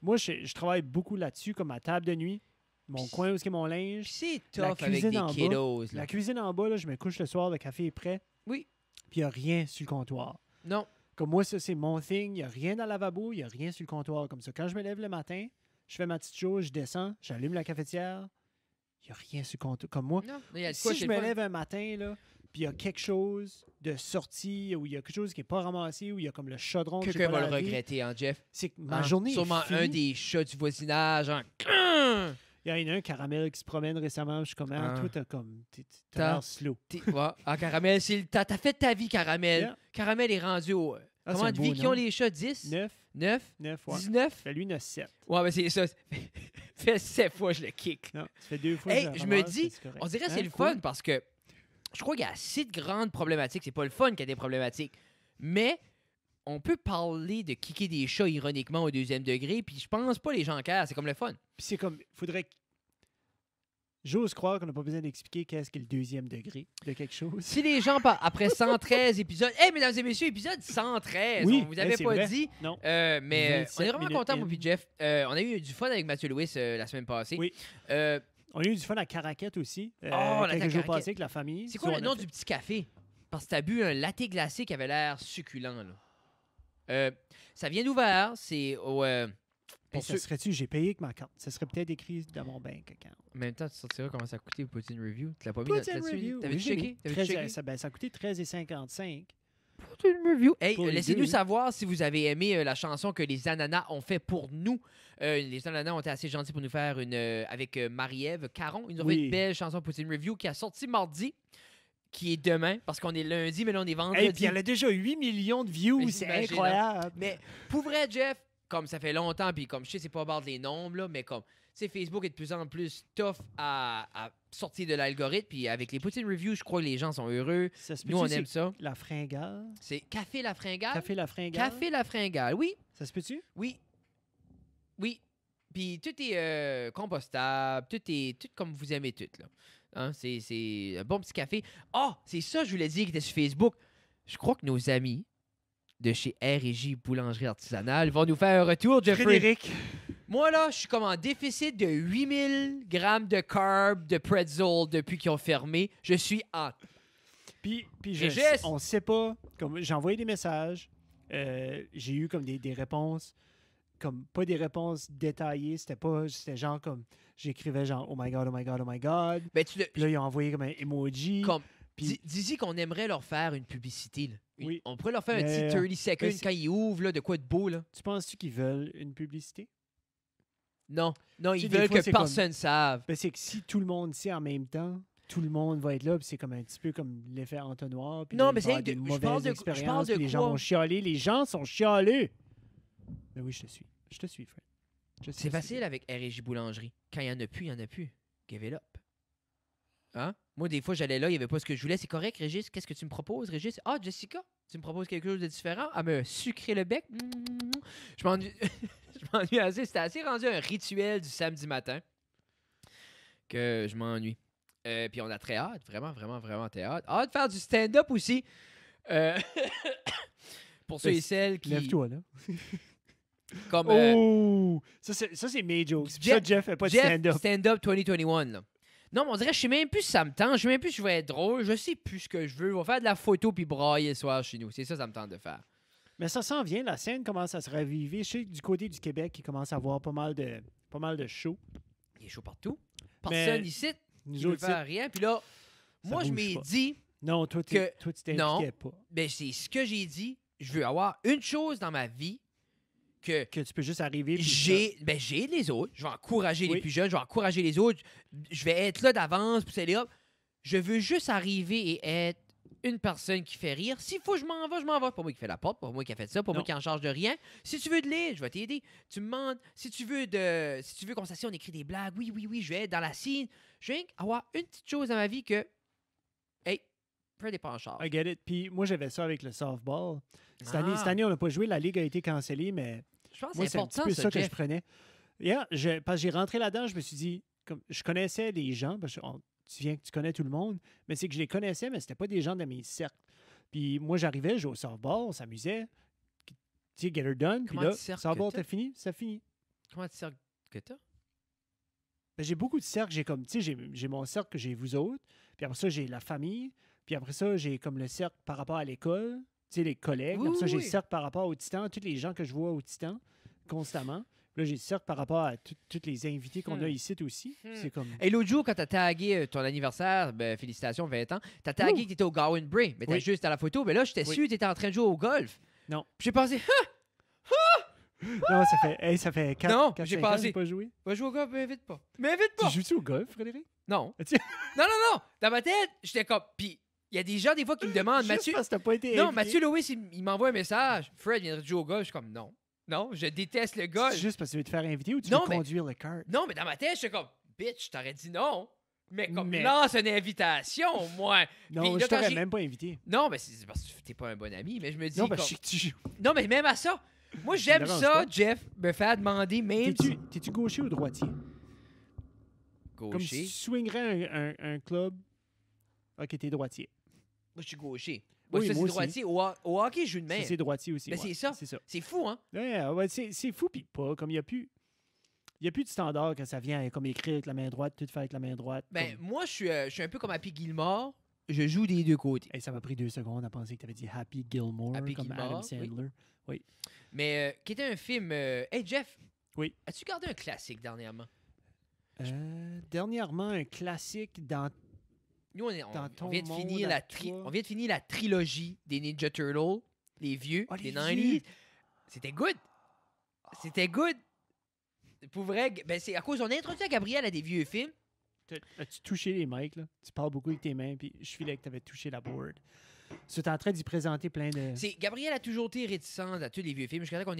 Moi, je travaille beaucoup là-dessus, comme ma table de nuit, mon Puis- coin où est mon linge. Puis c'est La tough avec cuisine des en bas, kiddos. Là. La cuisine en bas, là, je me couche le soir, le café est prêt. Oui. Puis il n'y a rien sur le comptoir. Non. Comme moi, ça, c'est mon thing. Il n'y a rien dans le lavabo, il n'y a rien sur le comptoir. Comme ça, quand je me lève le matin, je fais ma petite chose, je descends, j'allume la cafetière, il n'y a rien sur le comptoir. Comme moi, Non. Il y a de quoi si chez je me le fun. lève un matin, là, puis il y a quelque chose de sorti, ou il y a quelque chose qui n'est pas ramassé, ou il y a comme le chaudron que j'ai Quelqu'un pas va le lavé, regretter, hein, Jeff. c'est que ma Hein? journée Sûrement est finie. un des chats du voisinage. Hein. Il y en a un caramel qui se promène récemment, je suis comme, ah, Ah. toi, t'as T'as- l'air slow. Ouais. Ah, Caramel, t'as fait ta vie, Caramel. Yeah. Caramel est rendu au. Ah, Comment c'est un de beau vie qu'ils nom. ont les chats? 10? 9, 9? 9, ouais. 19? Fait lui, il en a 7. Ouais, mais c'est ça. Fait 7 fois, je le kick. Non, ça fait 2 fois Hey, que je me ramasse, dis, c'est correct. On dirait que Hein, c'est le quoi? fun parce que je crois qu'il y a assez de grandes problématiques. C'est pas le fun qu'il y a des problématiques. Mais on peut parler de kicker des chats ironiquement au deuxième degré, puis je pense pas les gens cassent. C'est comme le fun. Puis c'est comme, faudrait que... J'ose croire qu'on n'a pas besoin d'expliquer qu'est-ce qu'est le deuxième degré de quelque chose. Si les gens, après 113 épisodes, hey, mesdames et messieurs, épisode 113, Oui, on vous avait c'est pas vrai. dit, Non. mais on 27 est vraiment minutes contents, moi in. puis Jeff. On a eu du fun avec Mathieu Louis la semaine passée. Oui. Euh, On a eu du fun à Caraquette aussi, Oh, la quelques jours Caraquette. passés avec la famille. c'est quoi Ça, le on a nom fait- du petit café? Parce que t'as bu un latte glacé qui avait l'air succulent. Là. Ça vient d'ouvert, c'est au... Hey, pour ça ceux- serait-tu, j'ai payé avec ma carte. Ça serait peut-être écrit dans mon bank account. En même temps, tu sortiras comment ça a coûté pour Poutine Review. Tu l'as pas mis Poutine là-dessus? Review. T'avais-tu Oui, j'ai checké? mis. T'avais-tu 13, checké? ça a coûté 13,55. Poutine Review. Hey, Pour les laissez-nous deux. savoir si vous avez aimé la chanson que les Ananas ont fait pour nous. Les Ananas ont été assez gentils pour nous faire une avec Marie-Ève Caron. Ils nous ont fait Oui. une belle chanson Poutine Review qui a sorti mardi, qui est demain, parce qu'on est lundi, mais là on est vendredi. Et puis elle a déjà 8 millions de views, Mais c'est j'imagine, incroyable. Mais pour vrai, Jeff, comme ça fait longtemps, puis comme je sais, c'est pas barre les nombres, là, mais comme, tu sais, Facebook est de plus en plus tough à sortir de l'algorithme, puis avec les Poutine Reviews, je crois que les gens sont heureux. Ça se Nous, on peut-tu, aime c'est ça. La fringale. C'est Café La Fringale. Café la fringale. Café La Fringale, oui, Ça se peut-tu? oui, oui. Puis tout est compostable, tout comme vous aimez tout, là. Hein, c'est un bon petit café. Ah, c'est ça, je voulais dire, qui était sur Facebook. Je crois que nos amis de chez R&J Boulangerie Artisanale vont nous faire un retour, Jeffrey. Frédéric. Moi, là, je suis comme en déficit de 8000 grammes de carbs de pretzel depuis qu'ils ont fermé. Je suis en... Puis Régis! on sait pas. Comme j'ai envoyé des messages. J'ai eu comme des réponses. Comme pas des réponses détaillées. C'était genre comme. J'écrivais genre oh my god, oh my god, oh my god. Ben, tu le... Puis là, ils ont envoyé comme un emoji. Comme... Puis, Dis-y qu'on aimerait leur faire une publicité. Là. Oui. On pourrait leur faire un Mais, petit 30 seconds mais c'est- quand ils ouvrent là, de quoi de beau. Là. tu penses-tu qu'ils veulent une publicité? Non, Tu ils sais, des veulent fois, que c'est comme- personne ne sache. Ben, c'est que si tout le monde sait en même temps, tout le monde va être là, puis c'est comme un petit peu comme l'effet entonnoir. Puis Non, là, mais il va y c'est avoir des je mauvaises parle de expériences, puis les gens quoi? vont chialer. Les gens sont chialés. Ben oui, je te suis. Je te suis, Fred. Je te C'est suis. facile avec R&J Boulangerie. Quand il n'y en a plus, il n'y en a plus. Give it up. Hein? Moi, des fois, j'allais là, il n'y avait pas ce que je voulais. C'est correct, Régis? Qu'est-ce que tu me proposes, Régis? Ah, Jessica, tu me proposes quelque chose de différent? À me sucrer le bec? Je m'ennuie. Je m'ennuie assez. C'était assez rendu un rituel du samedi matin que je m'ennuie. Puis on a très hâte, vraiment, vraiment, vraiment très hâte. Hâte de faire du stand-up aussi. Euh, Pour ceux et celles qui... Lève-toi, là. Comme, Oh! Ça, c'est mes jokes. C'est pour ça que Jeff fait pas de stand-up. Stand-up 2021, là. Non, mais on dirait, je sais même plus si ça me tente. Je sais même plus si je vais être drôle. Je sais plus ce que je veux. On va faire de la photo puis brailler le soir chez nous. C'est ça me tente de faire. Mais ça s'en vient. La scène commence à se raviver. Je sais que du côté du Québec, il commence à avoir pas mal de shows. Il est chaud partout. Personne Mais ici Nous qui veut autres, faire rien. Puis là, Ça moi, je bouge m'ai pas. dit, non, toi, tu t'impliquais pas. ben c'est ce que j'ai dit. Je veux avoir une chose dans ma vie que Que tu peux juste arriver. puis j'ai les autres. Je vais encourager les Oui. plus jeunes. Je vais encourager les autres. Je vais être là d'avance. Puis c'est là. Je veux juste arriver et être une personne qui fait rire. S'il faut que je m'en vais, je m'en vais. Pas moi qui fais la porte, pas moi qui a fait ça, pas moi Non. qui est en charge de rien. Si tu veux de l'aide, je vais t'aider. Tu me demandes si tu veux qu'on s'assied, on écrit des blagues. Oui, je vais être dans la scène. Je veux avoir une petite chose dans ma vie que hey, Fred n'est pas en charge. I get it. Puis moi, j'avais ça avec le softball. Cette Ah. année, on n'a pas joué. La ligue a été cancellée, mais Je pense que moi, c'est c'est un petit important peu ça que je Jeff. prenais. Hier, parce que j'ai rentré là-dedans, je me suis dit, comme je connaissais les gens, parce que tu viens que tu connais tout le monde, mais c'est que je les connaissais, mais c'était pas des gens de mes cercles. Puis moi, j'arrivais, je jouais au softball, on s'amusait. Tu sais, get her done. Puis Comment là, de cercles softball, que t'as fini? Ça finit. Comment tu sais que t'as? Ben, j'ai beaucoup de cercles. J'ai comme, tu sais, j'ai mon cercle que j'ai vous autres. Puis après ça, j'ai la famille. Puis après ça, j'ai comme le cercle par rapport à l'école. Tu sais, les collègues. Oui, après ça, oui, j'ai oui. le cercle par rapport au Titan, tous les gens que je vois au Titan constamment. Puis là, j'ai le cercle par rapport à tous les invités qu'on a ici aussi. C'est comme. Et l'autre jour, quand t'as tagué ton anniversaire, ben, félicitations, 20 ans, t'as tagué Ouh. que t'étais au Gowan Bray, mais t'es Oui. juste à la photo. Mais là, j'étais Oui. sûr que t'étais en train de jouer au golf. Non. Puis j'ai pensé, Non, ça fait 4 Non, 4, j'ai 5 pas ans que assez. j'ai pas joué. va jouer au golf, m'invite pas. M'invite Tu pas. joues-tu au golf, Frédéric? Non. Tu- Non. Dans ma tête, j'étais comme. Puis il y a des gens, des fois, qui me demandent, Juste Mathieu. parce que t'as pas été Non, invité. Mathieu Lewis, il m'envoie un message. Fred viendrait jouer au golf. Je suis comme, non. Non, je déteste le golf. C'est juste parce que tu veux te faire inviter ou tu Non, veux mais- conduire le kart? Non, mais dans ma tête, j'étais comme, bitch, je t'aurais dit non. Mais comme, Mais- lance une invitation, moi. Non, Puis là, je quand t'aurais j'ai- même pas invité. Non, mais c'est parce que t'es pas un bon ami, mais je me dis. Non, comme- parce que je sais que tu joues. Non, mais même à ça. Moi, j'aime dérange ça, pas. Jeff, me faire demander même. T'es-tu gaucher ou droitier? Comme si Gaucher. tu swingerais un club. Ok, t'es droitier. Moi, je suis gaucher. Moi, Oui, ça, moi c'est aussi. droitier. Au hockey, je joue de main. C'est droitier aussi. Ben, ouais. c'est ça. C'est ça. C'est fou, hein? Ouais, c'est fou, puis pas. Comme il n'y a plus. Il n'y a plus de standard quand ça vient comme écrire avec la main droite, tout faire avec la main droite. Ben, comme- moi, je suis un peu comme Happy Gilmore. Je joue des deux côtés. Hey, ça m'a pris 2 secondes à penser que tu avais dit Happy Gilmore Happy comme Gilmore, Adam Sandler. Mais qui était un film. Hey, Jeff. Oui. As-tu gardé un classique dernièrement? Dernièrement, un classique dans. Nous, Dans on ton vient de monde finir à toi. on vient de finir la trilogie des Ninja Turtles, les vieux, Ah, les les 90s. vieux. C'était good. C'était good. Pour vrai, ben c'est à cause on a introduit à Gabriel à des vieux films. As-tu touché les mics, là? Tu parles beaucoup avec tes mains, puis je filais que tu avais touché la board. Tu es en train d'y présenter plein de. C'est Gabriel a toujours été réticente à tous les vieux films jusqu'à temps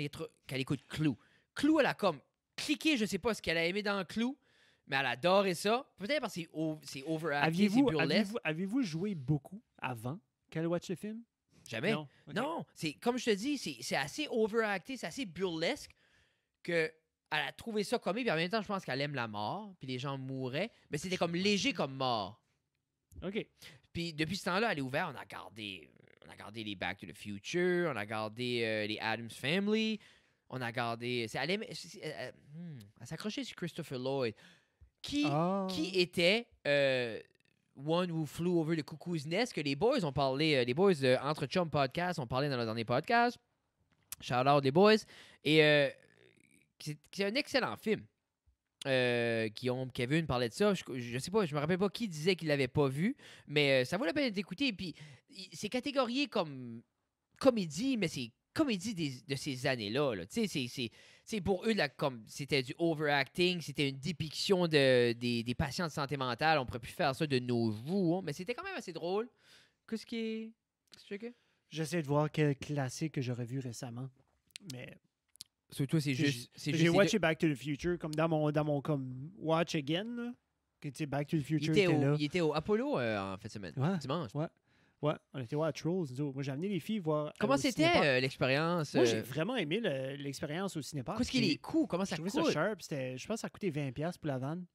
qu'elle écoute Clou. Clou, elle a comme cliqué, je sais pas ce qu'elle a aimé dans Clou, mais elle adorait ça. Peut-être parce que c'est overacté, c'est burlesque. Avez-vous joué beaucoup avant qu'elle watch le film? Jamais. Non. Ok. Non, c'est comme je te dis, c'est assez overacté, c'est assez burlesque que elle a trouvé ça comique, puis en même temps, je pense qu'elle aime la mort, puis les gens mouraient, mais c'était comme léger comme mort. OK. Puis depuis ce temps-là, elle est ouverte, on a gardé les Back to the Future, on a gardé les Addams Family, on a gardé... elle s'accrochait sur Christopher Lloyd, qui était One Who Flew Over the Cuckoo's Nest, que les boys ont parlé, les boys de Entre Chum Podcast ont parlé dans leur dernier podcast. Shout out les boys. Et c'est un excellent film. Guillaume, Kevin parlait de ça. Je sais pas, je me rappelle pas qui disait qu'il l'avait pas vu, mais ça vaut la peine d'écouter. Puis c'est catégorié comme comédie, mais c'est comédie de ces années-là. Là. Tu sais, c'est pour eux, comme c'était du overacting, c'était une dépiction des patients de santé mentale. On pourrait plus faire ça de nos jours, hein, mais c'était quand même assez drôle. Qu'est-ce qui est. Qu'est-ce que J'essaie de voir quel classique que j'aurais vu récemment. Mais sur toi, c'est juste. j'ai watché Back to the Future comme dans mon comme Watch Again. Là, que tu sais, Back to the Future était là. Il était au Apollo en fin de semaine. Ouais, dimanche. Ouais, on était voir Trolls. Moi, j'ai amené les filles voir. Comment c'était l'expérience? Moi, j'ai vraiment aimé l'expérience au cinépark. Qu'est-ce qu'il est cool? Comment ça coûte? Je trouvais ça sharp. Je pense que ça a coûté 20$ pour la vanne.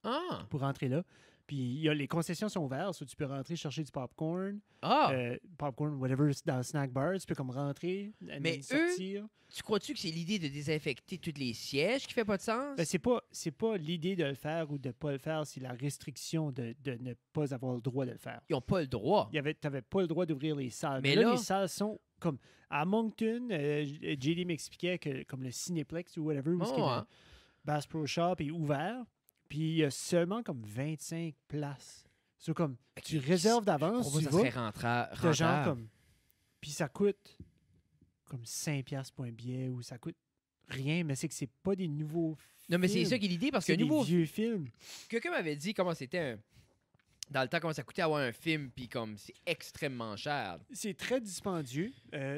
Ah! Pour rentrer là. Puis les concessions sont ouvertes, so tu peux rentrer chercher du popcorn. Popcorn, whatever, dans le snack bar. Tu peux comme rentrer, mais sortir. Tu crois-tu que c'est l'idée de désinfecter tous les sièges qui fait pas de sens? Ben, c'est pas l'idée de le faire ou de ne pas le faire, c'est la restriction de ne pas avoir le droit de le faire. Ils n'ont pas le droit. Tu n'avais pas le droit d'ouvrir les salles. Mais là, les salles sont comme à Moncton. JD m'expliquait que comme le Cineplex ou whatever, où le Bass Pro Shop est ouvert, puis il y a seulement comme 25 places. C'est comme, tu réserves d'avance, tu vas, rentable. genre comme, puis ça coûte comme 5$ pour un billet, ou ça coûte rien, mais c'est que c'est pas des nouveaux films. Non, mais c'est ça qui est l'idée, parce que des vieux films. Quelqu'un m'avait dit comment c'était dans le temps, comment ça coûtait avoir un film, puis comme c'est extrêmement cher. C'est très dispendieux,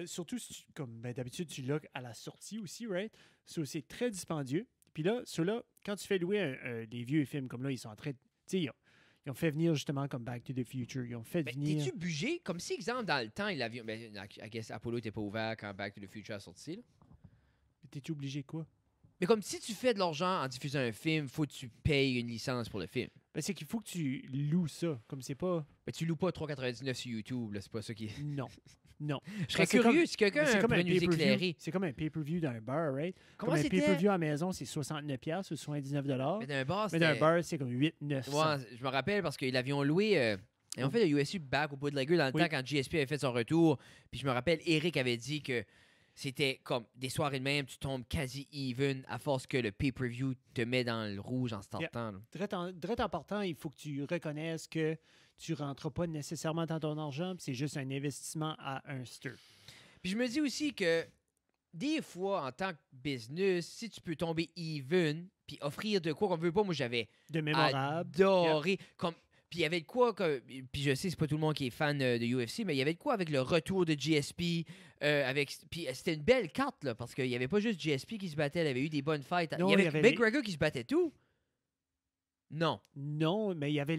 surtout si comme d'habitude, tu l'as à la sortie aussi, right? So, c'est très dispendieux. Puis là, ceux-là, quand tu fais louer des vieux films comme là, ils sont en train de... Tu sais, ils ont fait venir justement comme Back to the Future. Ils ont fait venir... T'es-tu bugé? Comme si, exemple, dans le temps, l'avion... Ben, I guess Apollo n'était pas ouvert quand Back to the Future a sorti. Là. T'es-tu obligé quoi? Mais comme si tu fais de l'argent en diffusant un film, faut que tu payes une licence pour le film. Ben, c'est qu'il faut que tu loues ça. Comme c'est pas... Mais tu loues pas 3,99 sur YouTube, là. C'est pas ça qui... Non. Non. Je serais curieux si quelqu'un pourrait nous éclairer. C'est comme un pay-per-view d'un bar, right? Comment comme c'était? Un pay-per-view à la maison, c'est 69$ ou 79$. Mais d'un bar, c'est comme 8-9$. Ouais, je me rappelle parce qu'ils l'avions loué... et on fait le USU back au Bootlegger dans le temps quand GSP avait fait son retour. Puis je me rappelle, Eric avait dit que c'était comme des soirées de même, tu tombes quasi even à force que le pay-per-view te met dans le rouge en startant. Direct en partant, il faut que tu reconnaisses que tu ne rentres pas nécessairement dans ton argent, c'est juste un investissement à un stir. Puis je me dis aussi que des fois, en tant que business, si tu peux tomber even, puis offrir de quoi qu'on veut pas, moi j'avais adoré. Comme puis il y avait de quoi, puis je sais, c'est pas tout le monde qui est fan de UFC, mais il y avait de quoi avec le retour de GSP. Puis c'était une belle carte, là, parce qu'il n'y avait pas juste GSP qui se battait, il y avait eu des bonnes fights. Non, il y avait McGregor qui se battait tout. Non. Non, mais il y avait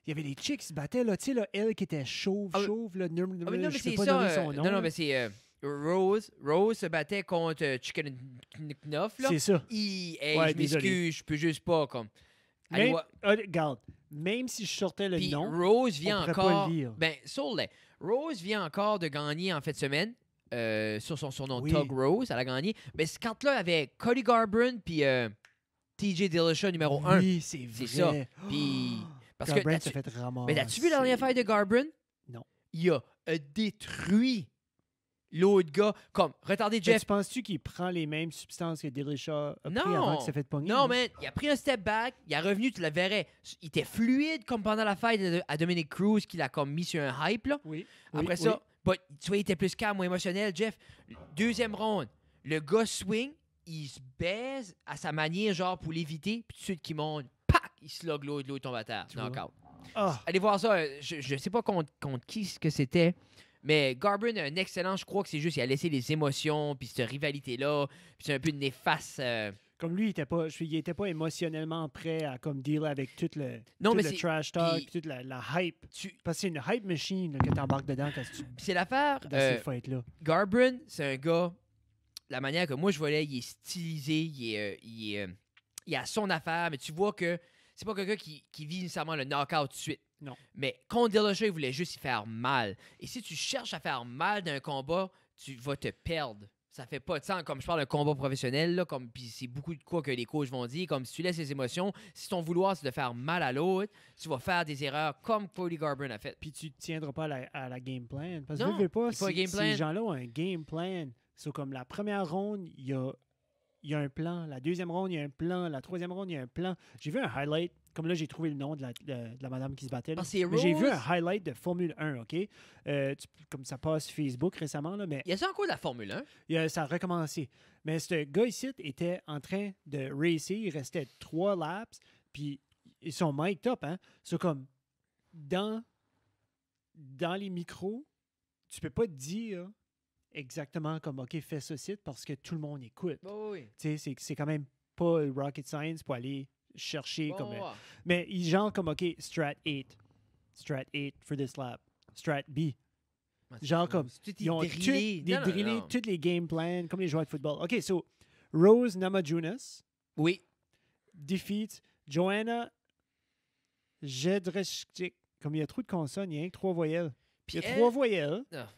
il y avait les chicks qui se battaient, là, tu sais, là, elle qui était chauve, là, non, mais c'est ça. Son nom, non, mais c'est Rose. Rose se battait contre Chicken Knoff, là. C'est ça. Je m'excuse, je peux juste pas, comme... Regarde, même si je sortais le nom, Rose vient on encore. Pas le lire. Ben, Rose vient encore de gagner en fin de semaine sur son nom oui. Tug Rose. Elle a gagné. Mais ce carte-là avait Cody Garbrandt puis TJ Dillashaw numéro 1. Oui, c'est vrai. C'est ça. Puis parce Garbrandt s'est fait ramasser. Mais as-tu vu la dernière fight de Garbrandt? Non. Il a détruit l'autre gars, comme, regardez Jeff. Tu penses-tu qu'il prend les mêmes substances que Dillashaw a pris avant qu'il s'est fait pogner? Non, man, il a pris un step back, il est revenu, tu le verrais. Il était fluide comme pendant la fight à Dominic Cruz qu'il a comme mis sur un hype, là. Oui. Après ça, tu vois, il était plus calme, moins émotionnel, Jeff. Deuxième round, le gars swing, il se baise à sa manière, genre, pour l'éviter, puis tout de suite qu'il monte, pac, il slog l'autre tombe à terre. Knockout. Allez voir ça, je sais pas contre qui que c'était. Mais Garbrandt a un excellent, je crois que c'est juste, il a laissé les émotions, puis cette rivalité-là, puis c'est un peu néfaste. Comme lui, il était pas émotionnellement prêt à comme dealer avec tout le trash talk, puis toute la hype. Parce que c'est une hype machine là, que tu embarques dedans quand tu... C'est l'affaire. Dans ces fights-là. Garbrandt, c'est un gars, la manière que moi je voyais, il est stylisé, il a son affaire, mais tu vois que c'est pas quelqu'un qui vit nécessairement le knockout tout de suite. Non. Mais contre Dillashaw, il voulait juste y faire mal. Et si tu cherches à faire mal d'un combat, tu vas te perdre. Ça fait pas de sens. Comme je parle d'un combat professionnel, là, puis c'est beaucoup de quoi que les coachs vont dire. Comme si tu laisses les émotions, si ton vouloir c'est de faire mal à l'autre, tu vas faire des erreurs comme Cody Garbrandt a fait. Puis tu ne tiendras pas à la game plan. Parce que veux pas, si ces gens-là ont un game plan. C'est comme la première ronde, il il y a un plan. La deuxième ronde, il y a un plan. La troisième ronde, il y a un plan. J'ai vu un highlight. Comme là, j'ai trouvé le nom de la madame qui se battait. Là. Ah, c'est Mais j'ai vu un Rose? highlight de Formule 1, OK? Comme ça passe Facebook récemment, là, mais Il y a ça encore de la Formule 1? ça a recommencé. Mais ce gars ici était en train de racer. Il restait 3 laps. Puis ils sont mic'd up, hein? C'est comme dans les micros, tu peux pas te dire exactement comme OK, fais ça site parce que tout le monde écoute. Bon, oui. Tu sais, c'est quand même pas rocket science pour aller chercher Bon, comme. ouais. Mais ils genre comme OK, strat 8. Strat 8 for this lap. Strat B. Ah, Genre comme. c'est tout Ils ont drillé. des Non, non, drillés, non. tous les game plans, comme les joueurs de football. OK, so Rose Namajunas Oui. defeat Joanna Jedrzejczyk. Comme il y a trop de consonnes, il y a rien que 3 voyelles. Puis Il y a elle- 3 voyelles. Ah,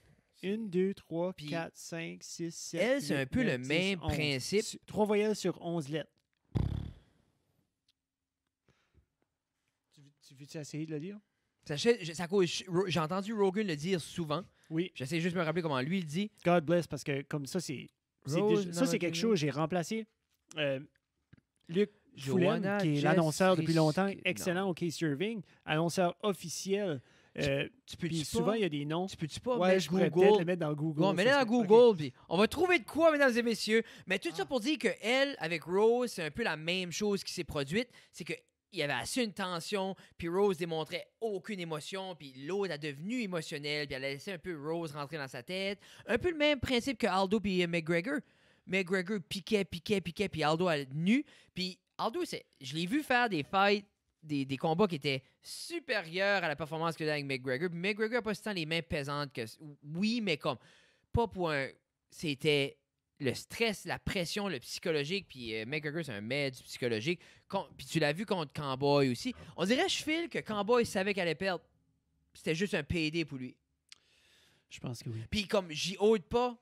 1, 2, 3, Puis 4, 5, 6, 7. elle, c'est un peu le même principe. 3 voyelles sur 11 lettres. Tu veux-tu essayer de le dire? J'ai entendu Rogan le dire souvent. Oui. J'essaie juste de me rappeler comment lui le dit. God bless, parce que comme ça, c'est Rose ça, c'est quelque Namajunas. chose. J'ai remplacé Luc Foulem, Joanna qui est l'annonceur depuis longtemps, Jezrich- excellent au Case Irving, annonceur officiel. Tu peux-tu Puis pas? souvent, il y a des noms. Tu peux-tu pas Ouais, mettre je pourrais peut-être Google? le mettre dans Google. Bon, ça mets-le dans serait- Google, ok. puis on va trouver de quoi, mesdames et messieurs. Mais tout ça Ah. pour dire que elle, avec Rose, c'est un peu la même chose qui s'est produite. C'est que il y avait assez une tension, puis Rose démontrait aucune émotion, puis l'autre a devenu émotionnelle, puis elle a laissé un peu Rose rentrer dans sa tête. Un peu le même principe que Aldo puis McGregor. McGregor piquait, puis Aldo a nu. Puis Aldo, je l'ai vu faire des fights, des combats qui étaient supérieurs à la performance que avec McGregor. Puis McGregor n'a pas tant les mains pesantes que... Oui, mais comme... Pas pour un... C'était le stress, la pression, le psychologique. Puis McGregor, c'est un maître du psychologique. Puis tu l'as vu contre Cowboy aussi. On dirait, je file que Cowboy savait qu'elle allait perdre. C'était juste un PD pour lui. Je pense que oui. Puis comme j'y ôte pas,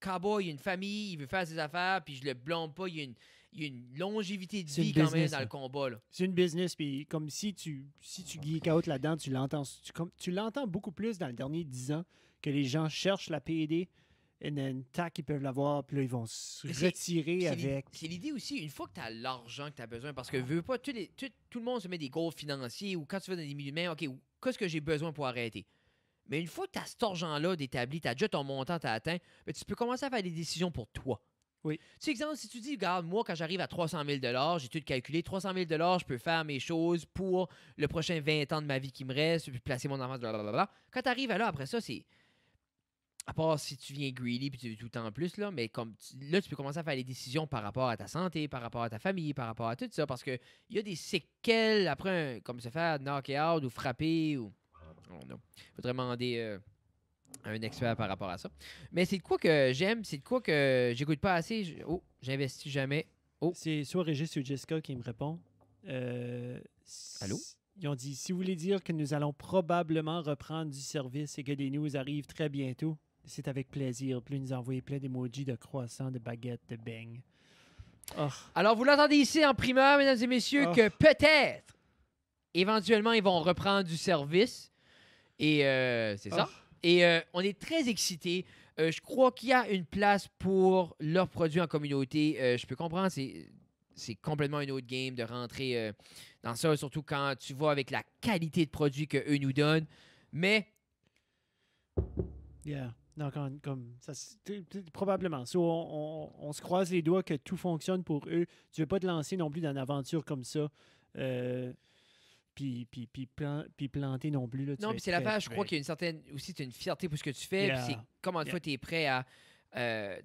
Cowboy, il a une famille, il veut faire ses affaires, puis je le blâme pas, il y a une longévité de C'est vie une quand même business, dans là. le combat. Là. C'est une business, puis comme si tu geek out là-dedans, tu l'entends. Tu l'entends beaucoup plus dans les derniers 10 ans que les gens cherchent la PED, et then, tac, ils peuvent l'avoir, puis là, ils vont se Mais retirer avec. C'est l'idée aussi, une fois que tu as l'argent que tu as besoin, parce que veux pas, tout le monde se met des goals financiers, ou quand tu vas dans des milieux humains, OK, qu'est-ce que j'ai besoin pour arrêter? Mais une fois que tu as cet argent-là d'établi, tu as déjà ton montant, tu as atteint, ben, tu peux commencer à faire des décisions pour toi. Oui. Tu sais, exemple, si tu dis, regarde, moi, quand j'arrive à 300 000 j'ai tout calculé, 300 000 je peux faire mes choses pour le prochain 20 ans de ma vie qui me reste, puis placer mon enfance, blablabla. Quand tu arrives à là, après ça, c'est... À part si tu viens greedy puis tu veux tout le temps en plus, là, mais comme là, tu peux commencer à faire des décisions par rapport à ta santé, par rapport à ta famille, par rapport à tout ça, parce qu'il y a des séquelles après, comme se faire knocker out ou frapper ou... Oh non. Faudrait demander à un expert par rapport à ça. Mais c'est de quoi que j'aime, c'est de quoi que j'écoute pas assez. J'investis jamais. C'est soit Régis ou Jessica qui me répond. Allô? Ils ont dit, si vous voulez dire que nous allons probablement reprendre du service et que des news arrivent très bientôt, c'est avec plaisir. Puis ils nous ont envoyé plein d'emojis de croissants, de baguettes, de beignes. Oh. Alors, vous l'entendez ici en primeur, mesdames et messieurs, Oh. que peut-être, éventuellement, ils vont reprendre du service. Et c'est ça. Oh. Et on est très excités. Je crois qu'il y a une place pour leurs produits en communauté. Je peux comprendre, c'est complètement une autre game de rentrer dans ça, surtout quand tu vas avec la qualité de produits qu'eux nous donnent. Mais, Yeah. Non, comme ça, probablement. So, on se croise les doigts que tout fonctionne pour eux. Tu veux pas te lancer non plus dans une aventure comme ça. Puis planter non plus. Là, tu non, vas puis être c'est très l'affaire, je crois prêt. qu'il y a une certaine, aussi, tu as une fierté pour ce que tu fais. Yeah. Puis c'est comment de fois Yeah. tu es prêt à...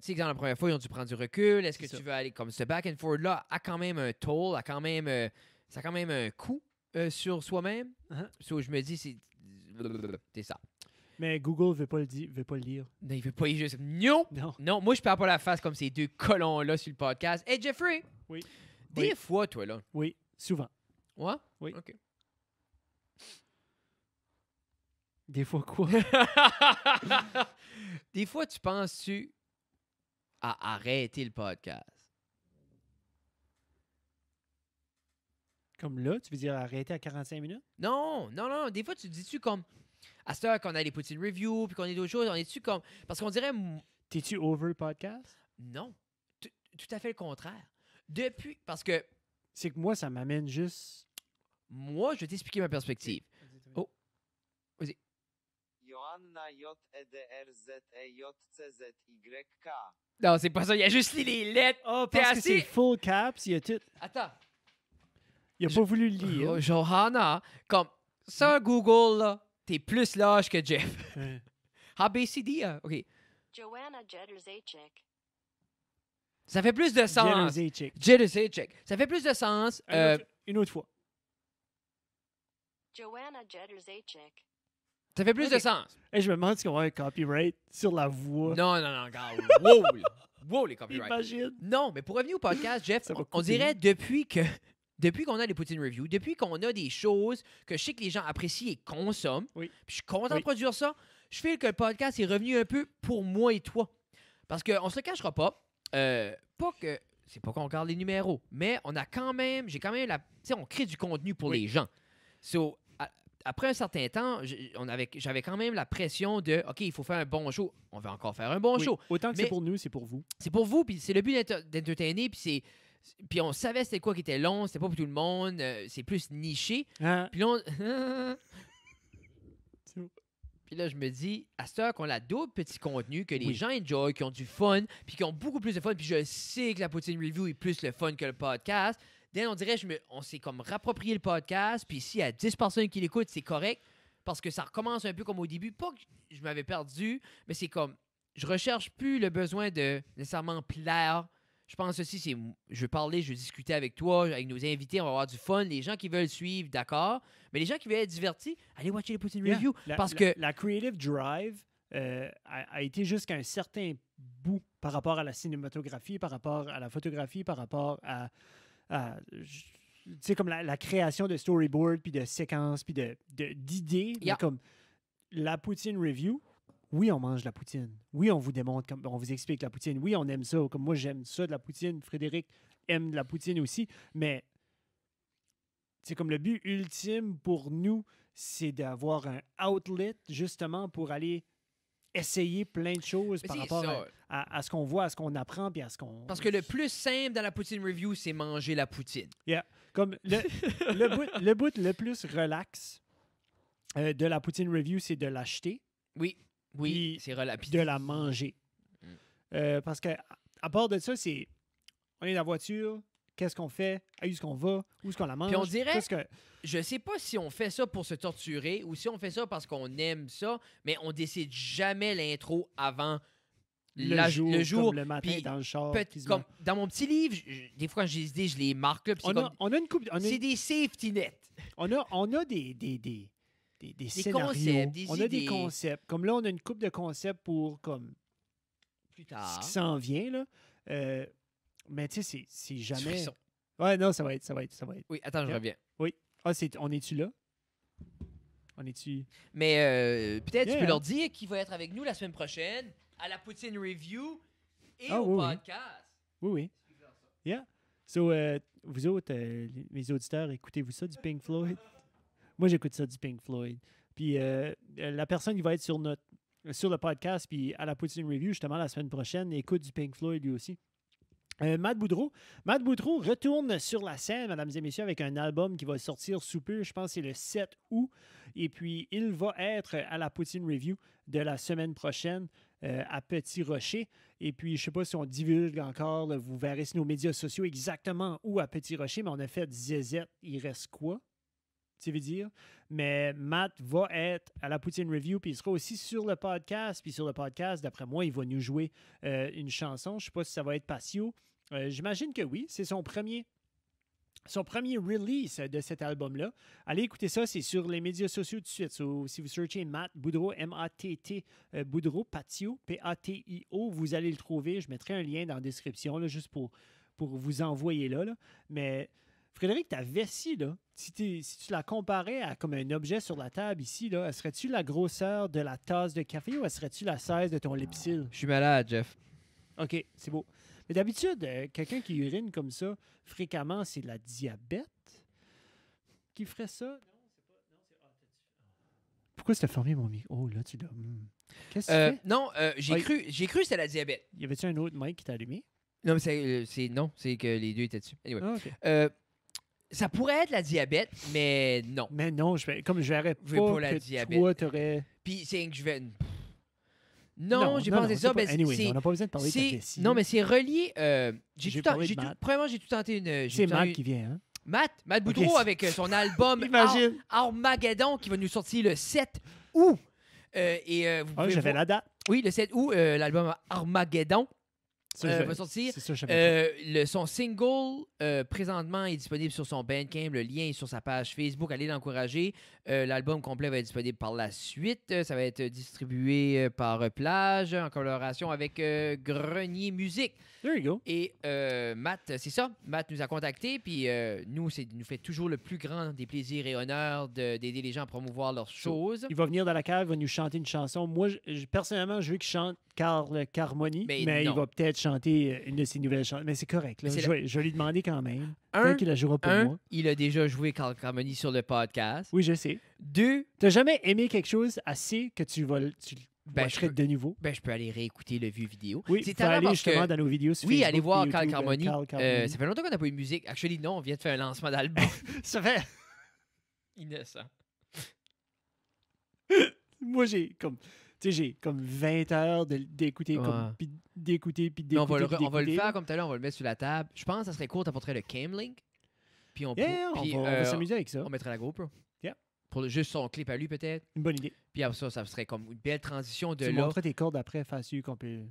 tu sais, dans la première fois, ils ont dû prendre du recul. Est-ce que C'est tu ça. veux aller comme ce back and forth là a quand même un toll, ça a quand même un coût sur soi-même. Uh-huh. So, je me dis, c'est ça. Mais Google veut pas le lire. Non, il veut pas y juste. Non! Non. Non, moi, je perds pas la face comme ces deux colons-là sur le podcast. Hey, Jeffrey! Oui. Des Oui. fois, toi, là. Oui, souvent. Ouais? Oui. OK. Des fois quoi? Des fois, tu penses-tu à arrêter le podcast? Comme là, tu veux dire arrêter à 45 minutes? Non. Des fois, tu te dis-tu comme... À cette heure qu'on a les poutines review, puis qu'on est d'autres choses, on est-tu comme... Parce qu'on dirait... T'es-tu over le podcast? Non. tout à fait le contraire. Parce que C'est que moi, ça m'amène juste... moi, je vais t'expliquer ma perspective. Oh, vas-y. Joanna JEDRZEJCZYK. Non, c'est pas ça. Il a juste lu les lettres. Oh, T'es parce que assez- c'est full caps, il a tout... Attends. Il a pas voulu le lire. Johanna, comme ça, Google, là, t'es plus lâche que Jeff. Ouais. ABCD, OK. Joanna Jedrzejczyk. Ça fait plus de sens. Jedrzejczyk. Jedrzejczyk. Ça fait plus de sens. Une autre fois. Joanna Jedrzejczyk. Ça fait plus Ok. de sens. Hey, je me demande si on va avoir un copyright sur la voix. Non, regarde. Wow, là. Wow, les copyrights. Imagine. Non, mais pour revenir au podcast, Jeff, Ça va on couper. dirait depuis qu'on a les Poutine Review, depuis qu'on a des choses que je sais que les gens apprécient et consomment, Oui. puis je suis content Oui. de produire ça, je fais que le podcast est revenu un peu pour moi et toi. Parce qu'on se le cachera pas. C'est pas qu'on regarde les numéros, mais on a quand même, j'ai quand même tu sais, on crée du contenu pour Oui. les gens. So, après un certain temps, j'avais quand même la pression de, OK, il faut faire un bon show. On va encore faire un bon Oui. show. Autant que Mais- c'est pour nous, c'est pour vous. C'est pour vous, puis c'est le but d'entertainer, puis on savait c'était quoi qui était long, c'était pas pour tout le monde, c'est plus niché. Hein? Puis là, C'est bon. puis là, je me dis, à cette heure qu'on a d'autres petits contenus que les Oui. gens enjoy, qui ont du fun, puis qui ont beaucoup plus de fun, puis je sais que la Poutine Review est plus le fun que le podcast, on dirait, on s'est comme rapproprié le podcast, puis s'il y a 10 personnes qui l'écoutent, c'est correct, parce que ça recommence un peu comme au début. Pas que je m'avais perdu, mais c'est comme, je recherche plus le besoin de nécessairement plaire. Je pense aussi, je veux parler, je veux discuter avec toi, avec nos invités, on va avoir du fun. Les gens qui veulent suivre, d'accord. Mais les gens qui veulent être divertis, allez watcher les Poutine Yeah. Review. Parce que la creative drive a été jusqu'à un certain bout par rapport à la cinématographie, par rapport à la photographie, par rapport à tu sais, comme la création de storyboard, puis de séquences, puis d'idées. Mais Yeah. comme la Poutine Review, oui, on mange la poutine. Oui, on vous démontre, on vous explique la poutine. Oui, on aime ça. Comme moi, j'aime ça de la poutine. Frédéric aime de la poutine aussi. Mais c'est comme le but ultime pour nous, c'est d'avoir un outlet justement pour aller essayer plein de choses Mais par c'est rapport ça. à ce qu'on voit, à ce qu'on apprend, puis à ce qu'on... Parce que le plus simple dans la Poutine Review, c'est manger la poutine. Comme le bout le plus relax de la Poutine Review, c'est de l'acheter Oui, Puis c'est relax. puis de la manger. Mm. Parce que à part de ça, c'est... On est dans la voiture, qu'est-ce qu'on fait, où est-ce qu'on va, où est-ce qu'on la mange. Puis on dirait- qu'est-ce que... Je sais pas si on fait ça pour se torturer ou si on fait ça parce qu'on aime ça, mais on décide jamais l'intro avant le jour. comme le matin puis dans le char. Comme dans mon petit livre, des fois quand j'ai des idées, je les marque. Là, puis c'est comme- On a une coupe... c'est des safety nets. On a des scénarios. concepts, des on a des idées. concepts. Comme là, on a une coupe de concepts pour comme Plus ce tard. qui s'en vient. Là. Mais tu sais, c'est jamais... Frisson. Ouais, non, ça va être. Oui, attends, je Yeah. reviens. Ah, on est-tu là? On est-tu... Mais peut-être tu Yeah. peux leur dire qui va être avec nous la semaine prochaine à la Poutine Review et Ah, au oui, oui. podcast. Oui. Yeah. So, vous autres, mes auditeurs, écoutez-vous ça du Pink Floyd? Moi, j'écoute ça du Pink Floyd. Puis la personne qui va être sur le podcast, puis à la Poutine Review, justement, la semaine prochaine, écoute du Pink Floyd lui aussi. Matt Boudreau. Matt Boudreau retourne sur la scène, mesdames et messieurs, avec un album qui va sortir sous peu. Je pense que c'est le 7 août. Et puis, il va être à la Poutine Review de la semaine prochaine à Petit Rocher. Et puis, je ne sais pas si on divulgue encore. Là, vous verrez sur nos médias sociaux exactement où à Petit Rocher, mais on a fait Zézette. Il reste quoi? Tu veux dire? Mais Matt va être à la Poutine Review, puis il sera aussi sur le podcast. Puis sur le podcast, d'après moi, il va nous jouer une chanson. Je ne sais pas si ça va être Patio. J'imagine que oui. C'est son premier release de cet album-là. Allez écouter ça, c'est sur les médias sociaux tout de suite. So, si vous searchez Matt Boudreau, M-A-T-T, Boudreau, Patio, P-A-T-I-O, vous allez le trouver. Je mettrai un lien dans la description, là, juste pour vous envoyer là. Mais Frédéric, ta vessie, là, si tu la comparais à comme un objet sur la table ici, là, serais-tu la grosseur de la tasse de café ou serais-tu la 16 de ton Lipsil? Je suis malade, Jeff. OK, c'est beau. Mais d'habitude, quelqu'un qui urine comme ça fréquemment, c'est la diabète qui ferait ça. Pourquoi tu as fermé mon micro? Oh, là, tu l'as... Qu'est-ce que tu fais? Non, Oui. j'ai cru que c'était la diabète. Y avait-tu un autre mic qui t'a allumé? Non, mais c'est que les deux étaient dessus. Anyway. Ah, OK. Ça pourrait être la diabète, mais non. Mais non, comme je verrais Je vais pas pas la que diabète. toi, t'aurais... Puis c'est que je vais. Non, j'ai pensé ça. c'est pas- Mais anyway, c'est. on n'a pas besoin de parler de ta c'est- vessie. Non, mais c'est relié. J'ai parlé de Matt. Premièrement, j'ai tout tenté une. j'ai C'est tout tenté Matt une- qui vient, hein? Matt Boudreau Ok, avec son album Imagine. Armageddon qui va nous sortir le 7 août. Vous Ah, pouvez j'avais voir- la date. Oui, le 7 août, l'album Armageddon Ça, va sortir. C'est ça, je savais Son single, présentement, est disponible sur son Bandcamp. Le lien est sur sa page Facebook. Allez l'encourager. L'album complet va être disponible par la suite. Ça va être distribué par Plage en collaboration avec Grenier Musique. pas. There you go. Et Matt, c'est ça. Matt nous a contactés. Puis nous fait toujours le plus grand des plaisirs et honneurs d'aider les gens à promouvoir leurs choses. Il va venir dans la cave, il va nous chanter une chanson. Moi, personnellement, je veux qu'il chante Carl Carmoni, Mais mais il non. va peut-être chanter une de ses nouvelles chansons. Mais c'est correct. Là. C'est Je vais lui demander quand même. Un- Peut-être qu'il la jouera pour moi. Il a déjà joué Carl Carmoni sur le podcast. Oui, je sais. 2, T'as jamais aimé quelque chose assez que tu vas le Ben, watcherais je de nouveau? je peux aller réécouter le vieux vidéo. Oui, c'est il faut aller parce justement que... dans nos vidéos sur Oui, Facebook allez voir et Carl YouTube, Carmoni. Carl Carmoni. Ça fait longtemps qu'on n'a pas eu de musique. Actually, non, on vient de faire un lancement d'album. Ça fait... Innocent. Moi, j'ai comme 20 heures d'écouter, Ouais. puis d'écouter, puis Mais on va, d'écouter. on va le faire comme tout à l'heure, on va le mettre sur la table. Je pense que ça serait cool, t'apporterais le Camlink. Puis on, Yeah, puis, on va s'amuser avec ça. on mettrait la GoPro. Yeah. Pour juste son clip à lui, peut-être. Une bonne idée. Puis après ça serait comme une belle transition de Tu là. montreras tes cordes après, faciu, qu'on peut...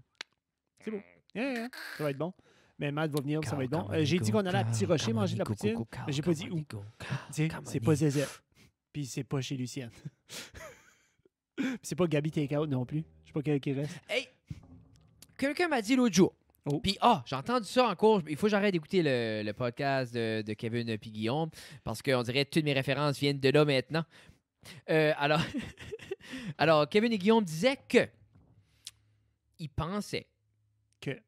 C'est beau. Yeah. Ça va être bon. Mais Matt va venir, ça va être bon. J'ai dit qu'on allait à Petit Rocher manger de la poutine, mais j'ai pas dit où. Tu sais, c'est pas Zézette. Puis c'est pas chez Lucienne. Puis c'est pas Gabi Takeout non plus. Je sais pas quel qui reste. Hey! Quelqu'un m'a dit l'autre jour. Oh. Puis, j'ai entendu ça en cours. Il faut que j'arrête d'écouter le podcast de Kevin et Guillaume parce qu'on dirait que toutes mes références viennent de là maintenant. Alors, alors, Kevin et Guillaume disaient que ils pensaient Que.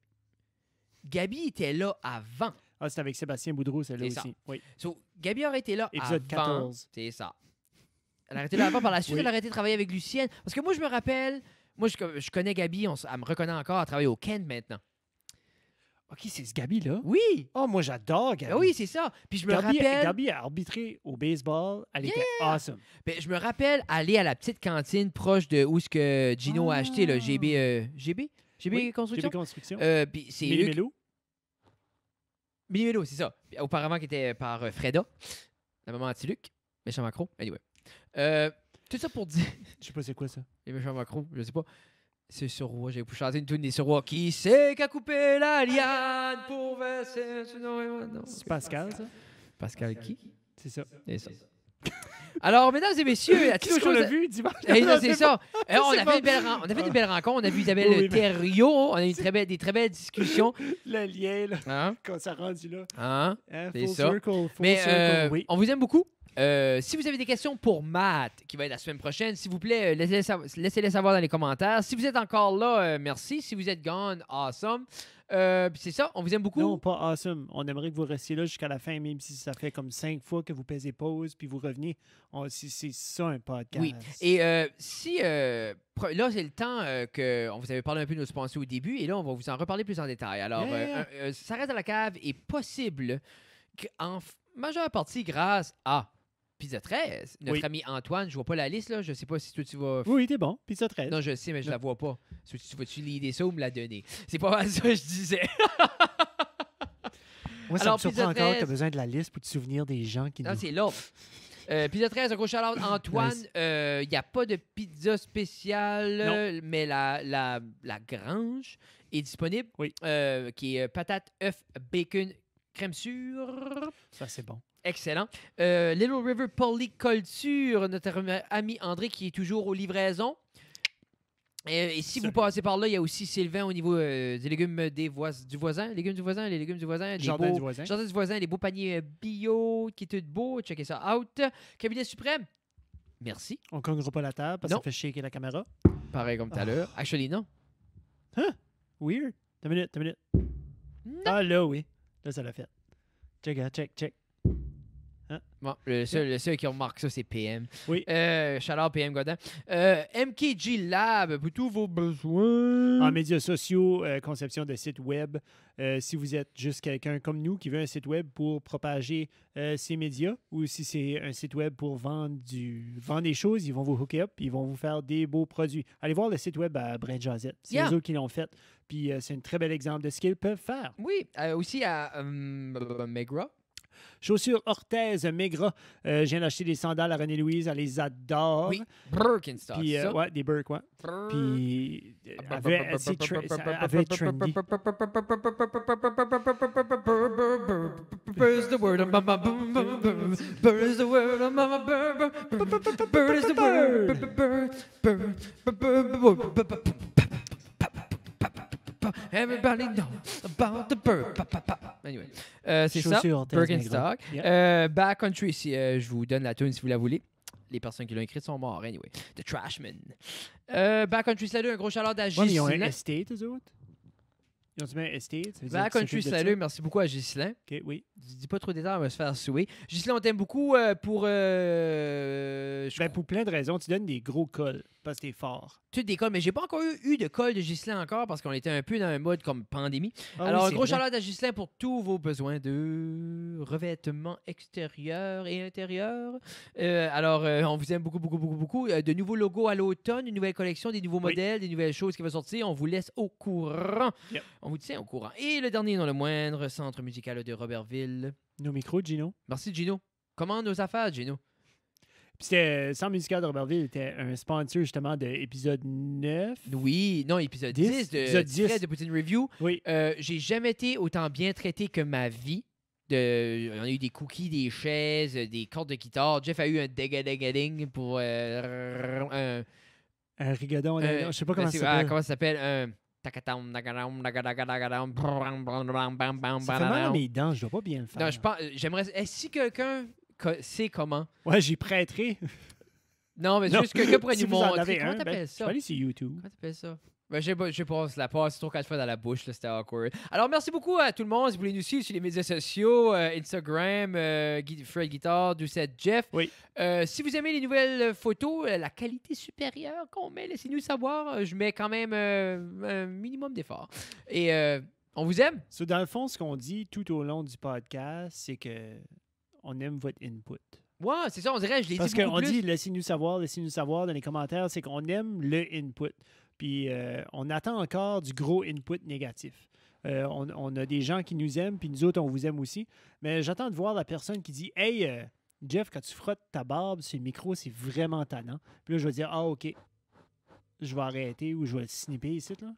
Gabi était là avant. Ah, c'est avec Sébastien Boudreau, celle-là C'est ça. aussi. Oui. So, Gabi aurait été là Épisode avant. 14. C'est ça. Elle a arrêté là avant. Par la suite, Oui. elle a arrêté de travailler avec Lucienne. Parce que moi, je me rappelle, je connais Gabi, elle me reconnaît encore, elle travaille au Kent maintenant. OK, c'est ce Gabi-là. Oui! Oh, moi, j'adore Gabi. Ben oui, c'est ça. Puis je me Gabi, rappelle, Gabi a arbitré au baseball. Elle était awesome. ben, je me rappelle aller à la petite cantine proche de où ce que Gino a acheté le GB Oui, Construction. GB Construction. Puis c'est eux. Millimélo. Millimélo, c'est ça. Puis, auparavant, qui était par Freda, la maman Antiluc, méchant macro. Anyway. Tout ça pour dire. Je sais pas c'est quoi ça. Les méchants macro, je sais pas. C'est sur roi, j'ai chanté une tune des sur roi. Qui c'est qui a coupé la liane pour verser non. C'est Pascal, ça? Pascal qui? C'est ça. C'est ça. Alors, mesdames et messieurs, y a-t-il Qu'est-ce autre qu'on chose a vu dimanche? Eh, non, c'est Je sais ça. On sais a pas. fait une belle rencontre. On a vu Isabelle Oui, mais- Thériault. On a eu des très belles discussions. pas. Le lien, là, Hein? quand ça rendu là. Hein? Hein, C'est full ça. circle, full Mais circle, oui. on vous aime beaucoup. Si vous avez des questions pour Matt, qui va être la semaine prochaine, s'il vous plaît, laissez-les savoir dans les commentaires. Si vous êtes encore là, merci. Si vous êtes gone, awesome. Puis c'est ça, on vous aime beaucoup. Non, pas awesome. On aimerait que vous restiez là jusqu'à la fin, même si ça fait comme 5 fois que vous pesez pause puis vous revenez. C'est ça un podcast. Oui. Et là, c'est le temps on vous avait parlé un peu de nos sponsors au début, et là, on va vous en reparler plus en détail. Alors, Yeah. ça reste à la cave est possible qu'en majeure partie grâce à Pizza 13, notre Oui. ami Antoine. Je vois pas la liste, là. Je sais pas si toi, tu vas... Oui, t'es bon. Pizza 13. Non, je sais, mais je Non. la vois pas. Tu vas-tu l'idée ça ou me la donner? C'est pas mal ça que je disais. Moi, ça Alors, me surprend Pizza encore que 13. tu as besoin de la liste pour te souvenir des gens qui Non, nous... c'est l'autre. Pizza 13, un gros shout-out. Antoine, Nice. il n'y a pas de pizza spéciale, mais la Grange est disponible. Oui. Qui est patate, œuf, bacon, crème sûre. Ça, c'est bon. Excellent. Little River Polyculture, notre ami André qui est toujours aux livraisons. Et si vous Salut. passez par là, il y a aussi Sylvain au niveau des légumes du voisin. Les légumes du voisin, les Jardin beaux- du voisin. Jardin du voisin, les beaux paniers bio qui est tout beau. Checkez ça out. Cabinet suprême. Merci. On ne cognera pas la table parce que Non. ça fait shaker la caméra. Pareil comme tout à l'heure. Actually, non. Weird. T'as une minute, t'as une minute. Non. Ah, là, oui. Là, ça l'a fait. Check. Hein? Bon, le seul qui remarque ça, c'est PM. Oui. Shout-out PM Godin. MKG Lab, pour tous vos besoins. En médias sociaux, conception de sites web. Si vous êtes juste quelqu'un comme nous qui veut un site web pour propager ses médias, ou si c'est un site web pour vendre des choses, ils vont vous hooker up, puis ils vont vous faire des beaux produits. Allez voir le site web à Brent Josette. C'est Yeah. eux autres qui l'ont fait. Puis c'est un très bel exemple de ce qu'ils peuvent faire. Oui, aussi à Megra. Chaussures Orthez Megra. Je viens d'acheter des sandales à René-Louise. Elle les adore. Oui, Birkenstock. Puis, ça. ouais, des Birk, ouais. Puis, Ah, avait trendy. Bird is the word. Bird is the word. Bird is the word. Everybody knows about the bird. Anyway, c'est ça. Chaussures Orthez Birkenstock. Megra. Backcountry, si je vous donne la tune si vous la voulez. Les personnes qui l'ont écrite sont mortes. Anyway, The Trashman. Backcountry Slater, un gros chaleur à Ouais, mais ils ont un Ghislain. estate, eux autres. Ils ont un estate. Ça veut dire qu'ils Backcountry s'occupent de Slater, merci beaucoup à Ghislain. ça? OK, oui. Je dis pas trop de détails, on va se faire souer. Ghislain, on t'aime beaucoup pour. Pour plein de raisons, tu donnes des gros cols parce que t'es fort. Toutes des cols, mais j'ai pas encore eu de col de Ghislain encore parce qu'on était un peu dans un mode comme pandémie. Ah Alors, oui, un c'est gros vrai. chaleur à Ghislain pour tous vos besoins de revêtements extérieurs et intérieurs. On vous aime beaucoup, beaucoup, beaucoup, beaucoup. De nouveaux logos à l'automne, une nouvelle collection, des nouveaux Oui. modèles, des nouvelles choses qui vont sortir. On vous laisse au courant. Yep. On vous tient au courant. Et le dernier, non le moindre, Centre musical de Robertville. Nos micros, Gino. Merci, Gino. Comment nos affaires, Gino? Puis c'était Centre musical de Robertville était un sponsor justement de épisode 9. Oui, non, épisode 10, 10 de épisode Fred 10. de Poutine Review. Oui. J'ai jamais été autant bien traité que ma vie. On a eu des cookies, des chaises, des cordes de guitare. Jeff a eu un ding pour un. Un rigodon. Je sais pas comment ça s'appelle. Comment ça s'appelle? Un. Ça fait mal à mes dents, je dois pas bien le faire. Non, je pense. J'aimerais. Si quelqu'un sait comment. Ouais, j'y prêterai. Non, mais Non. juste quelqu'un pourrait Si nous vous en montrer. avez Comment un, t'appelles ben, je ça? vais aller sur YouTube. Comment t'appelles ça? Ben, je sais pas, la passe 3-4 fois dans la bouche, là, c'était awkward. Alors, merci beaucoup à tout le monde. Si vous voulez nous suivre sur les médias sociaux, Instagram, Fred Guitar, Doucette Jeff. Oui. Si vous aimez les nouvelles photos, la qualité supérieure qu'on met, laissez-nous savoir. Je mets quand même un minimum d'effort. Et on vous aime. So, dans le fond, ce qu'on dit tout au long du podcast, c'est que on aime votre input. Ouais, c'est ça, on dirait, je l'ai Parce dit beaucoup qu'on plus. dit laissez-nous savoir dans les commentaires, c'est qu'on aime le input. Puis on attend encore du gros input négatif. On a des gens qui nous aiment, puis nous autres, on vous aime aussi. Mais j'attends de voir la personne qui dit Hey, Jeff, quand tu frottes ta barbe sur le micro, c'est vraiment tannant. Puis là, je vais dire Ah, OK, je vais arrêter ou je vais le snipper ici. Là.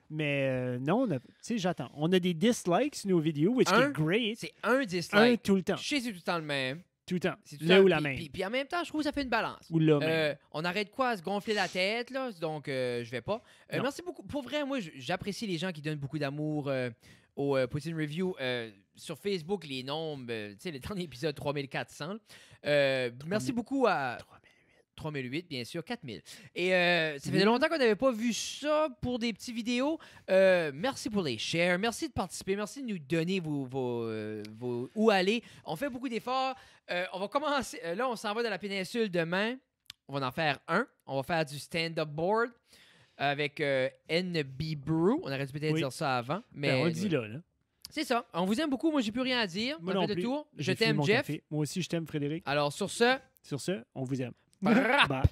Mais non, tu sais, j'attends. On a des dislikes sur nos vidéos, which is great. C'est un Un dislike. tout le temps. Je sais, c'est tout le temps le même. Tout le temps. C'est tout Là le ou temps- la puis- main. Puis en même temps, je trouve que ça fait une balance. Ou là même. On arrête quoi à se gonfler la tête, là, donc je vais pas. Non. Merci beaucoup. Pour vrai, moi, j'apprécie les gens qui donnent beaucoup d'amour au Poutine Review. Sur Facebook, les nombres, tu sais, le dernier épisode, 3400. Merci beaucoup à... 3008, bien sûr, 4000. Et ça faisait longtemps qu'on n'avait pas vu ça pour des petites vidéos. Merci pour les shares. Merci de participer. Merci de nous donner vos où aller. On fait beaucoup d'efforts. On va commencer. Là, on s'en va dans la péninsule demain. On va en faire un. On va faire du stand-up board avec NB Brew. On aurait dû peut-être Oui. dire ça avant. Mais Ben, on le dit là. c'est ça. On vous aime beaucoup. Moi, j'ai plus rien à dire. Moi On a non fait le plus. tour. Je J'ai fini t'aime, mon Jeff. café. Moi aussi, je t'aime, Frédéric. Alors, sur ce, Sur ce, on vous aime. Brap. Bye.